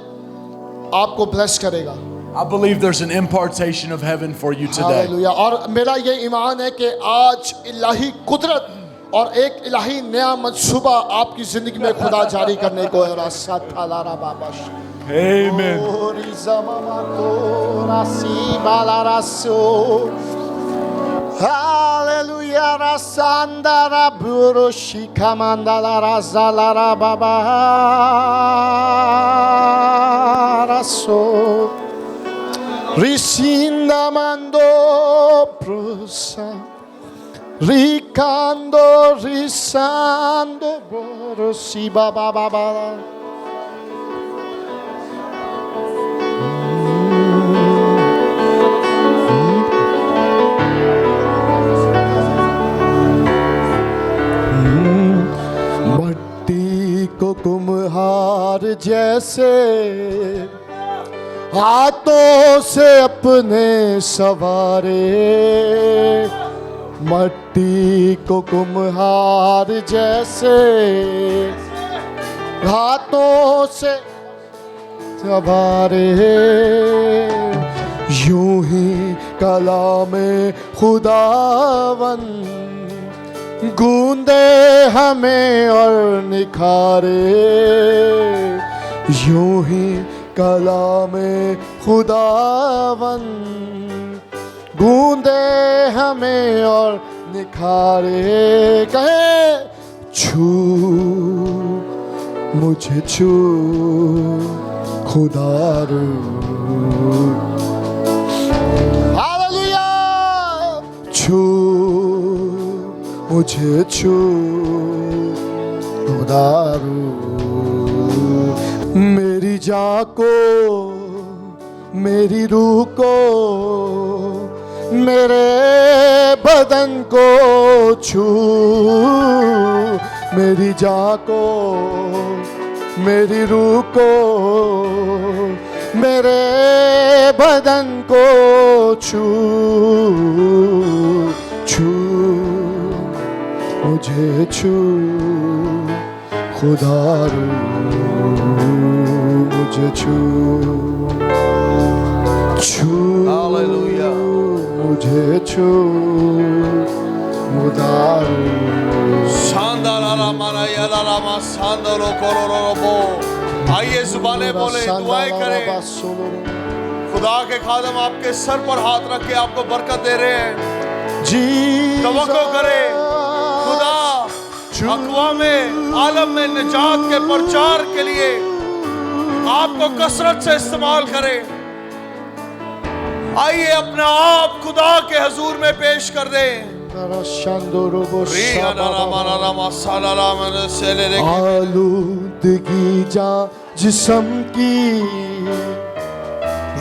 आपको ब्लेस करेगा। I believe there's an impartation of heaven for you today. Hallelujah. और मेरा ये ईमान है कि आज इलाही कुदरत और एक इलाही नया मंसूबा आपकी जिंदगी में खुदा जारी करने को है। Amen. Hallelujah, rasandara burushi kamandala razalara baba raso risinda mando prusa ricando risando burushi baba baba. को कुम्हार जैसे हाथों से अपने सवारे, मट्टी को कुम्हार जैसे हाथों से सवारे, यूं ही कलामे खुदावन गूंदे हमें और निखारे, यूं ही कलामे खुदावन गूंदे हमें और निखारे। कहे छू मुझे छू खुदारू, हालेलुया। छू मुझे छू खुदारू, मेरी जान को मेरी रूह को मेरे बदन को छू, मेरी जान को मेरी रूह को मेरे बदन को छू छू मुझे छू खुदारू, मुझे छू छू हालेलुया। मुझे छू खुदारू। शानदार आरामाना यादारामा शानदारो कोरोरोबो। आइए जुबानें बोले, दुआएं करें। खुदा के खादम आपके सर पर हाथ रख के आपको बरकत दे रहे हैं। जी तवक्को करें, खुदा अक़वामे आलम में निजात के प्रचार के लिए आपको कसरत से इस्तेमाल करें। आइए अपने आप खुदा के हजूर में पेश कर दें। आलूदगी जा जिस्म की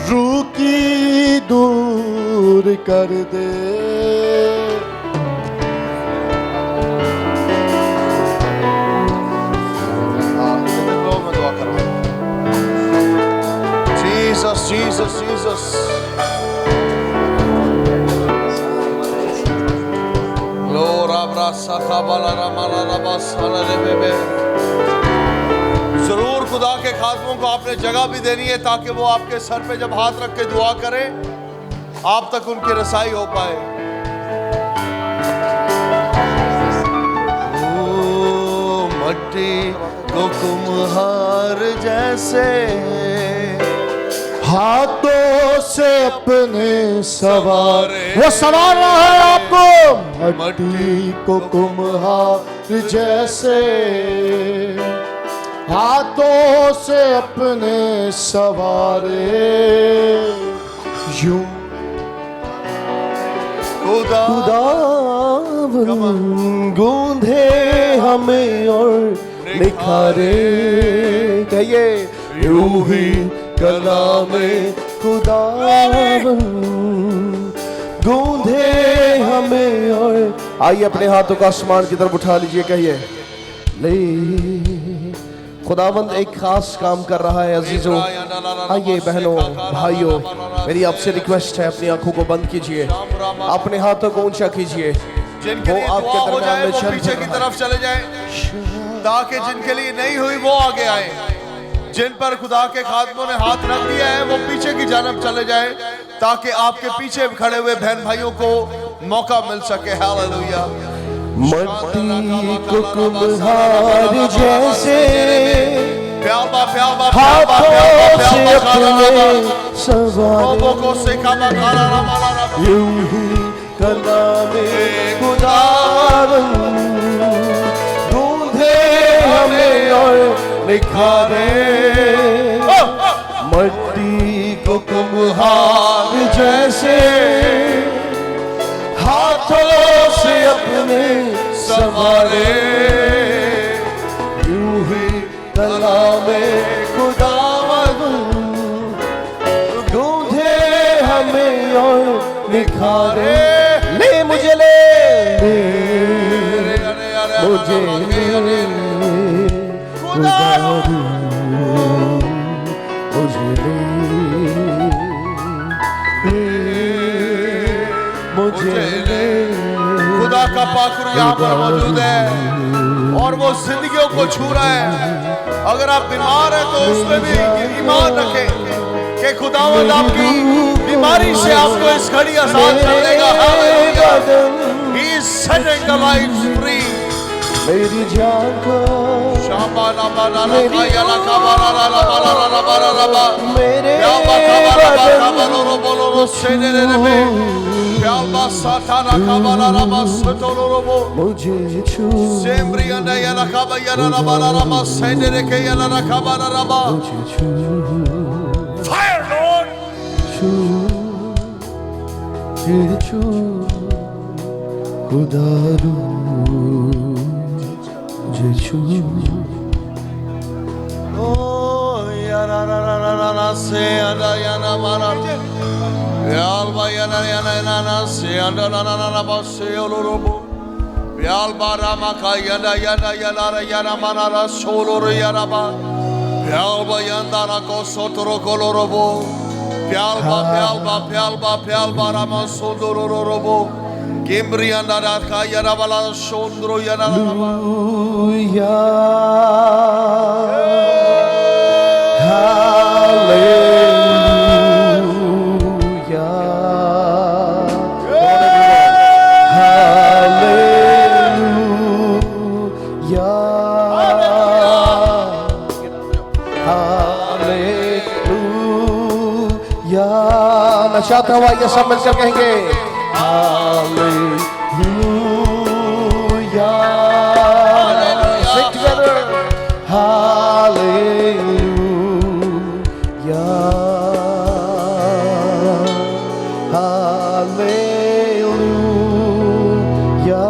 रूह की दूर कर दे, Jesus, Jesus, Jesus. जरूर खुदा के खादमों को आपने जगह भी देनी है ताकि वो आपके सर पे जब हाथ रख के दुआ करें आप तक उनकी रसाई हो पाए। ओ मट्टी को कुम्हार जैसे हाथों से अपने सवारे, वो सवार रहा है आपको मट्टी को कुम्हार जैसे, हाथों से अपने सवारे, यूं खुदावन गूंधे हमें और निखारे। कहिए यूं ही कलामे खुदावन गूंधे हमें और। आइए अपने हाथों को आसमान की तरफ उठा लीजिए, कहिए ले खुदावंद एक खास काम कर रहा है अजीजों। आइए बहनों भाइयों, मेरी आपसे रिक्वेस्ट है, अपनी आंखों को बंद कीजिए, अपने हाथों को ऊंचा कीजिए। जिनके लिए दुआ हो जाए वो पीछे की तरफ चले जाएं, ताकि जिनके लिए नहीं हुई वो आगे आए। जिन पर खुदा के खादमों ने हाथ रख दिया है वो पीछे की जानब चले जाएं, ताकि आपके पीछे खड़े हुए बहन भाइयों को मौका मिल सके। हालेलुया। मट्टी को कुम्हार जैसे प्याबा प्याबा हाथों से अपने सवारे, यूं ही कलामे खुदावन गूंधे हमें और निखारे। मट्टी को कुम्हार जैसे हाथों से अपने सवारे, यूं ही कलामे खुदावन गूंधे हमें और निखारे। ले मुझे ले मुझे ले खुदारू, मुझे मुझे ले। खुदा का पाखुर यहाँ पर मौजूद है और वो जिंदगियों को छू रहा है। अगर आप बीमार हैं तो उसमें भी ईमान रखें कि खुदावंद आपकी बीमारी से आपको इस घड़ी आजाद कर देगा। He He's setting the lives free. मेरी जान को मेरे मुझे छू Fire, Lord. छू खुदारू मुझे छू Oh, yana na na na na na se anda yana mara. Yalba yana yana na na se anda na na na na ba se olorobo. Yalba rama ka yana yana yana yana mana ra soloro yana ba. Yalba yanda na ko sotoro kolorobo. Yalba rama sondororobo. Kimbri yana na ka yana bala sondro yana na ba. चाहता हुआ ये सब मिलकर कहेंगे hallelujah Sing together hallelujah hallelujah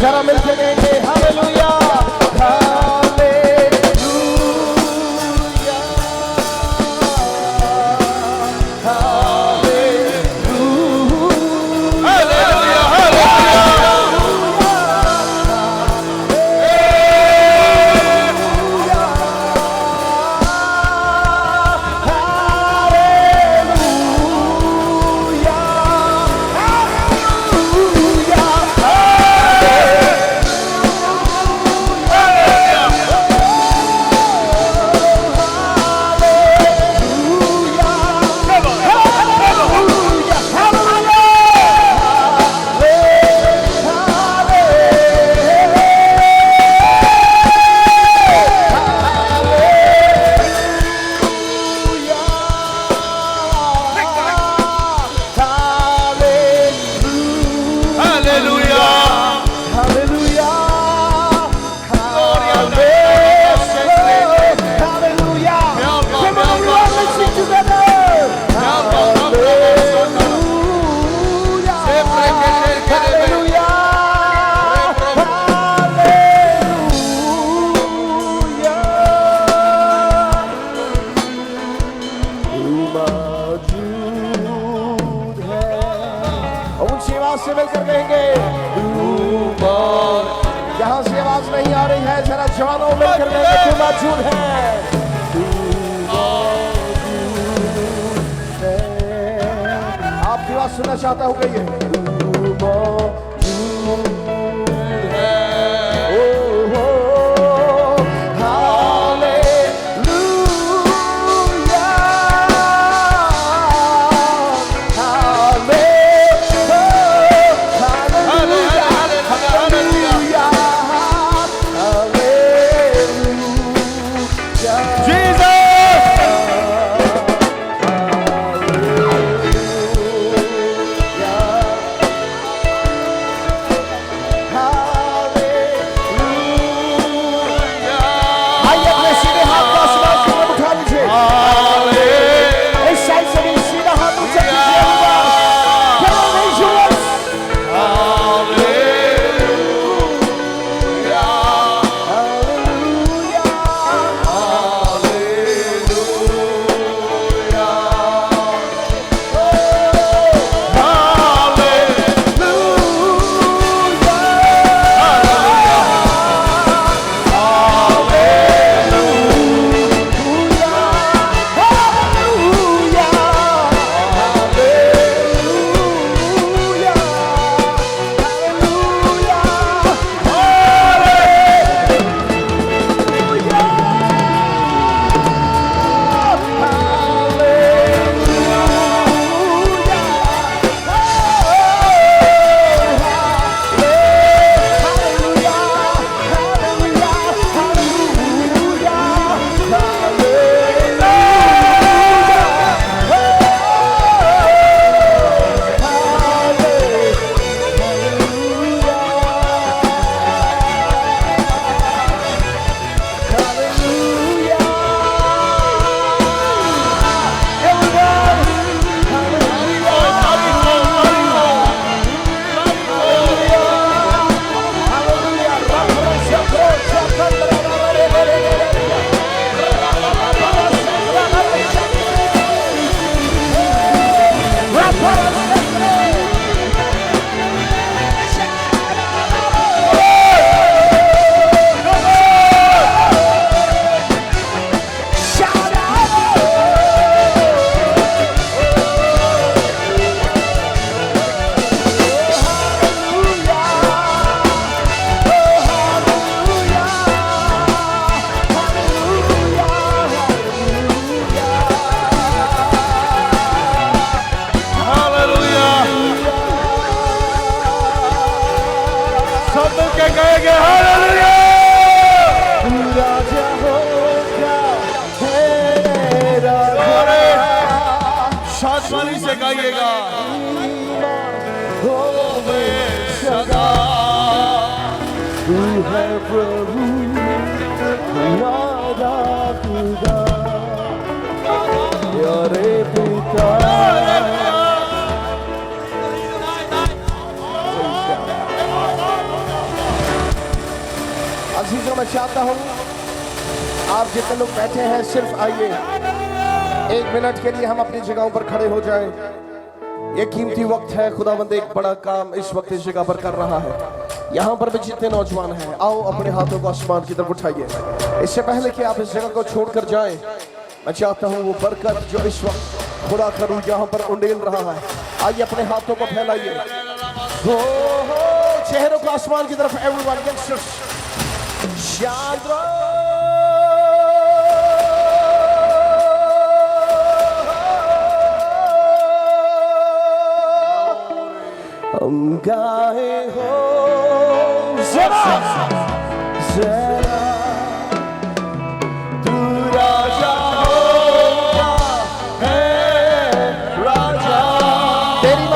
जरा मिलकर कहेंगे हालेलुया से मिलकर कहेंगे यहाँ से आवाज नहीं आ रही है, जरा जवानों मिलकर कहेंगे तू मौजूद है, आपकी आवाज सुनना चाहता हूँ, कहिए ओ मिलके कहेंगे हालेलुया। राजा होगा है राजा, शादमानी से गाइएगा हो सदा तू है प्रभु हमारा खुदा यारे पिता। अजीजों, मैं चाहता हूँ आप जितने लोग बैठे हैं सिर्फ आइए 1 मिनट के लिए हम अपनी जगहों पर खड़े हो जाएं। ये कीमती वक्त है, खुदावंद एक बड़ा काम इस वक्त इस जगह पर कर रहा है। यहाँ पर भी जितने नौजवान हैं, आओ अपने हाथों को आसमान की तरफ उठाइए। इससे पहले कि आप इस जगह को छोड़कर जाएं, मैं चाहता हूँ वो बरकत जो इस वक्त खुदा करूँ यहाँ पर उंडेल रहा है, आइए अपने हाथों को फैलाइए, हो चेहरों को आसमान की तरफ। एवरीवन यंगस्टर्स, शांत रहो। हम गाए हो जरा जरा तू राजा होगा है राजा, तेरी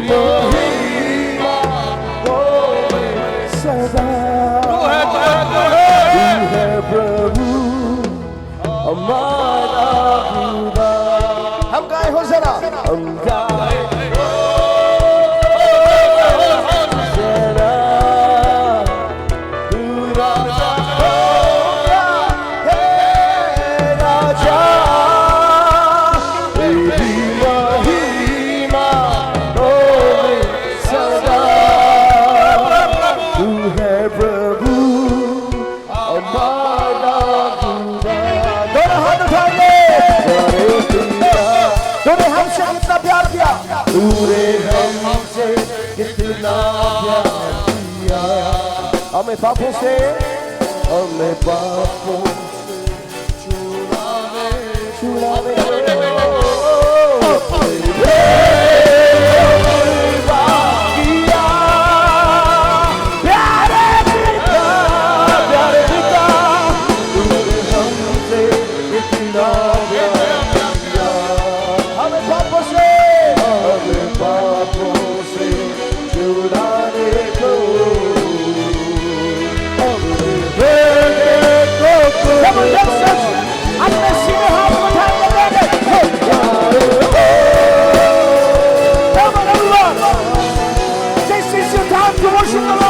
महिमा हो सदा तू है प्रभु हमारा खुदा। हम गाए हो जरा, हम गाए तूने हमसे कितना प्यार किया, हमें पापों से छुड़ाने प्यारे पिता तूने हमसे कितना प्यार किया, हमें पापों से छुड़ाने को अपने सीने हाथ उठाएंगे। This is your time to worship the Lord.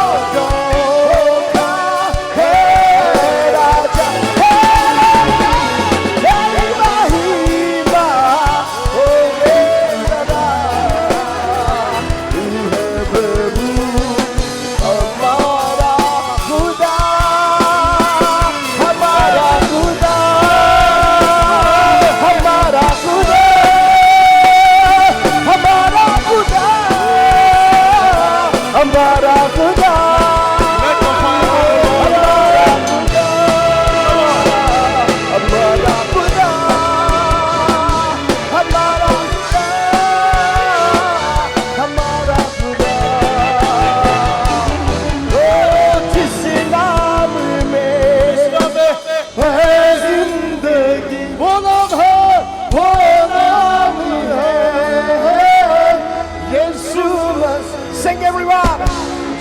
Sing everyone.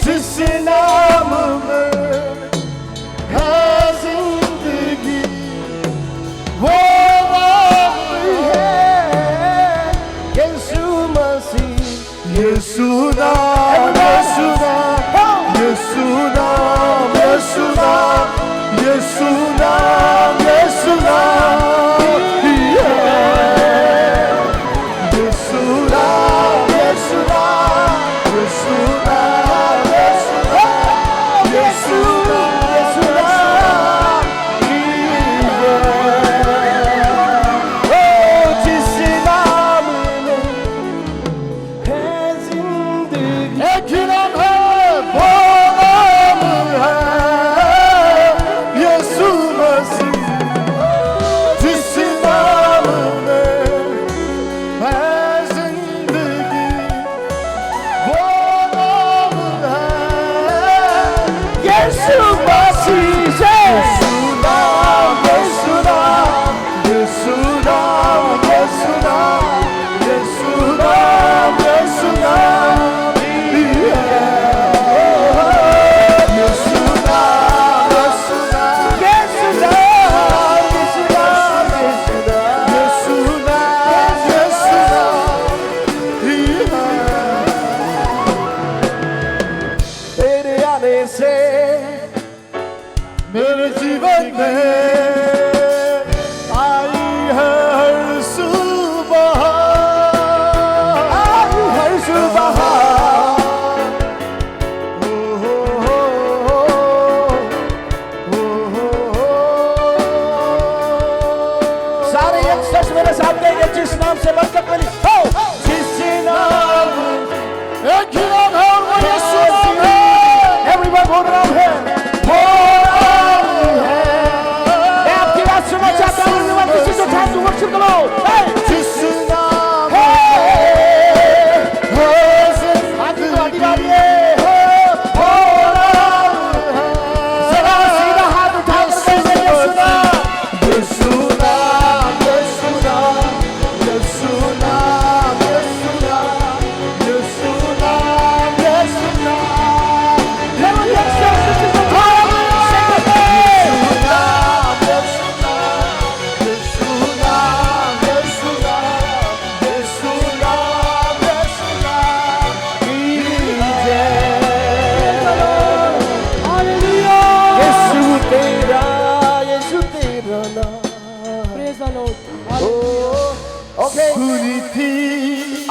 This यीशु मसीह यीशु नाम यीशु नाम यीशु नाम यीशु नाम यीशु नाम यीशु नाम मेरे जीवन में आई है हर सुबह हर सुबह सारे एक शख्स मेरे साथ कहेंगे जिस नाम से बरकत मिली हो जिस नाम एक ही नाम है और वो यीशु नाम है एवरीवन बोल रहा है this is the time to worship the Lord. Hey!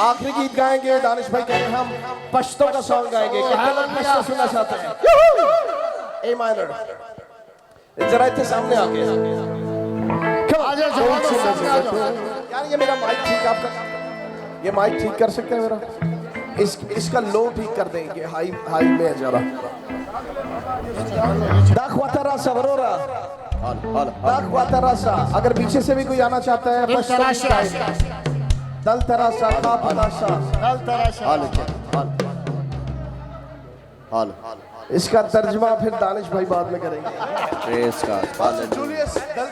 आखिरी गीत गाएंगे दानिश भाई कह रहे हैं हम पश्तो का सॉन्ग गाएंगे कितने लोग पश्तो सुनना चाहते हैं ए माइनर जरा इतने सामने आके यार ये मेरा माइक ठीक आपका ये माइक ठीक कर सकते हैं मेरा इसका लो ठीक कर देंगे हाई हाई में जरा दाखवाता रासा वरोरा दाखवाता रासा अगर पीछे से भी कोई आना चाहता है पश्तो दल तराशा का पनाशा दल तराशा हाल इसका तर्जुमा फिर दानिश भाई बाद में करेंगे प्रेस का जूलियस दल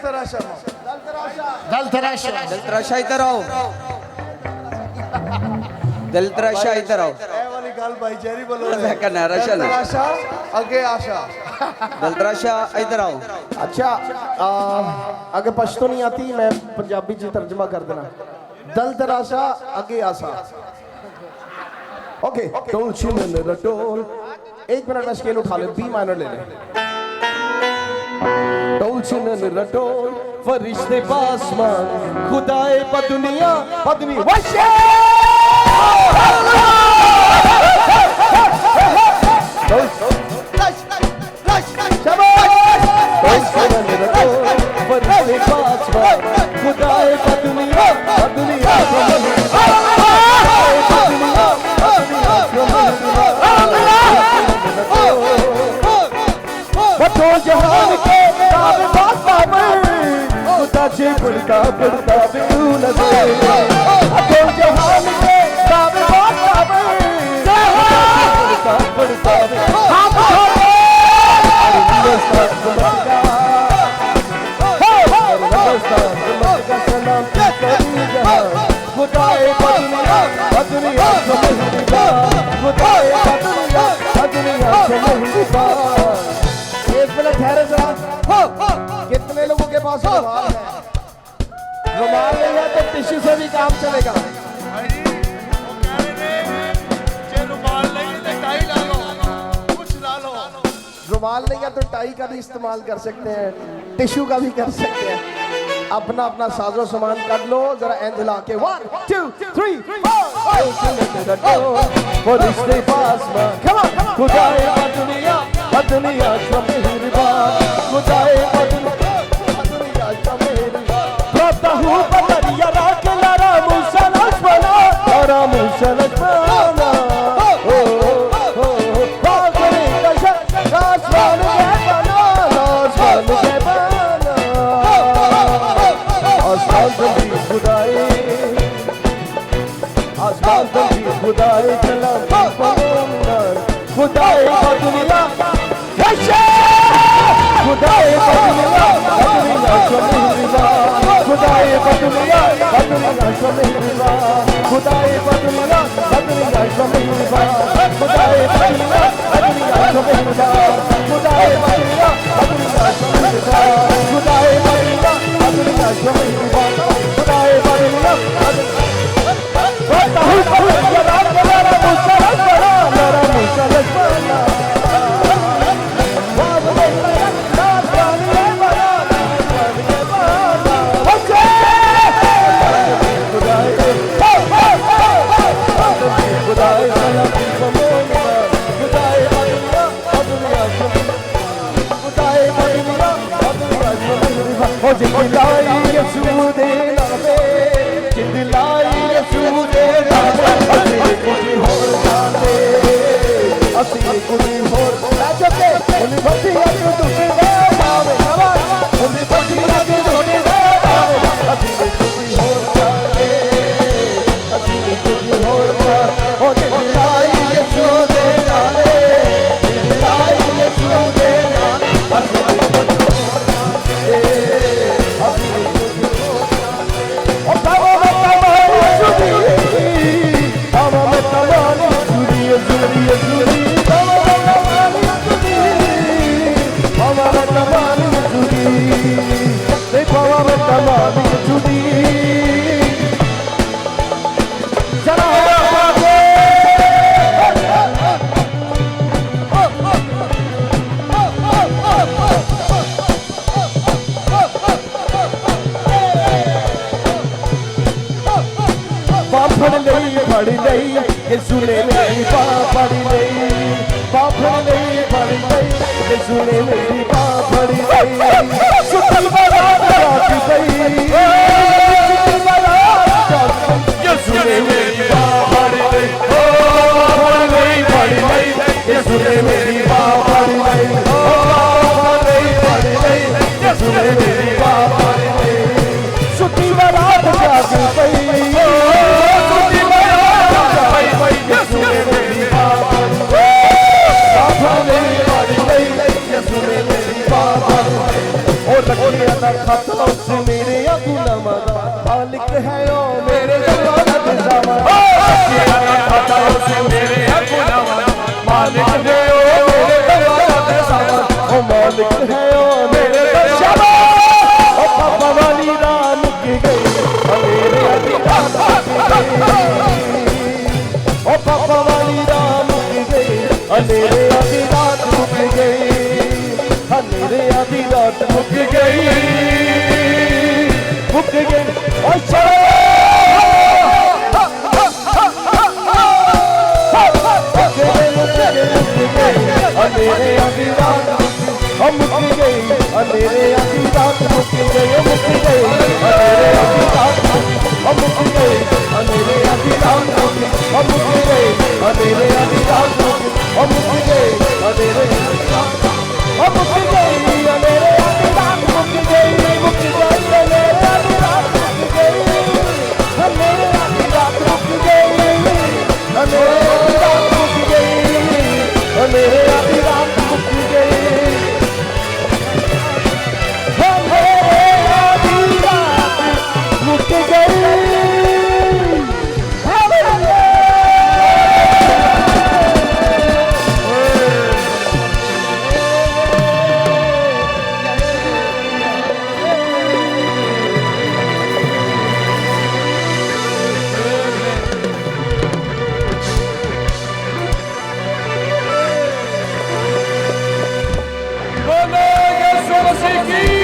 तराशा इधर आओ दल तराशा इधर आओ ए वाली गाल भाई जेरी बोलो करना रशा दल तराशा आगे आशा दल तराशा इधर आओ अच्छा अगर पश्तो नहीं आती मैं पंजाबी जी तर्जुमा कर देना दल तराशा आगे आशा ओके टोल चिन रटोल एक मिनट में स्केल उठा ले बी माइनर ले ले टोल चिन रटोल फरिश्ते पासमान खुदाए दुनिया वशे जहान के बढ़ता बढ़ता तू नजर जहान के बढ़ता कितने लोगों के पास रुमाल है? रुमाल नहीं है तो टिश्यू से भी काम चलेगा। रुमाल नहीं है तो टाई का भी इस्तेमाल कर सकते हैं, टिश्यू का भी कर सकते हैं। अपना अपना साजो सामान कर लो जरा एंड हिला के 1 2 3 4 रिश्ते पास में खुदाए दुनिया दुनिया शमेहरबा खुदाए दुनिया शमेहरबा प्रभु बदरिया राख लारा मुसलस बना लारा मुसलस बना ओ पागले का आसमान में बना आसमान में बना आसमान की खुदाए आसमान की खुदाए चला खुदाए दुनिया बदलिया बदलिया शमीवा खुदाए बदलिया बदलिया शमीवा खुदाए बदलिया बदलिया शमीवा खुदाए बदलिया बदलिया शमीवा खुदाए बदलिया बदलिया शमीवा खुदाए बदलिया Bola, Yeshua Mashiach.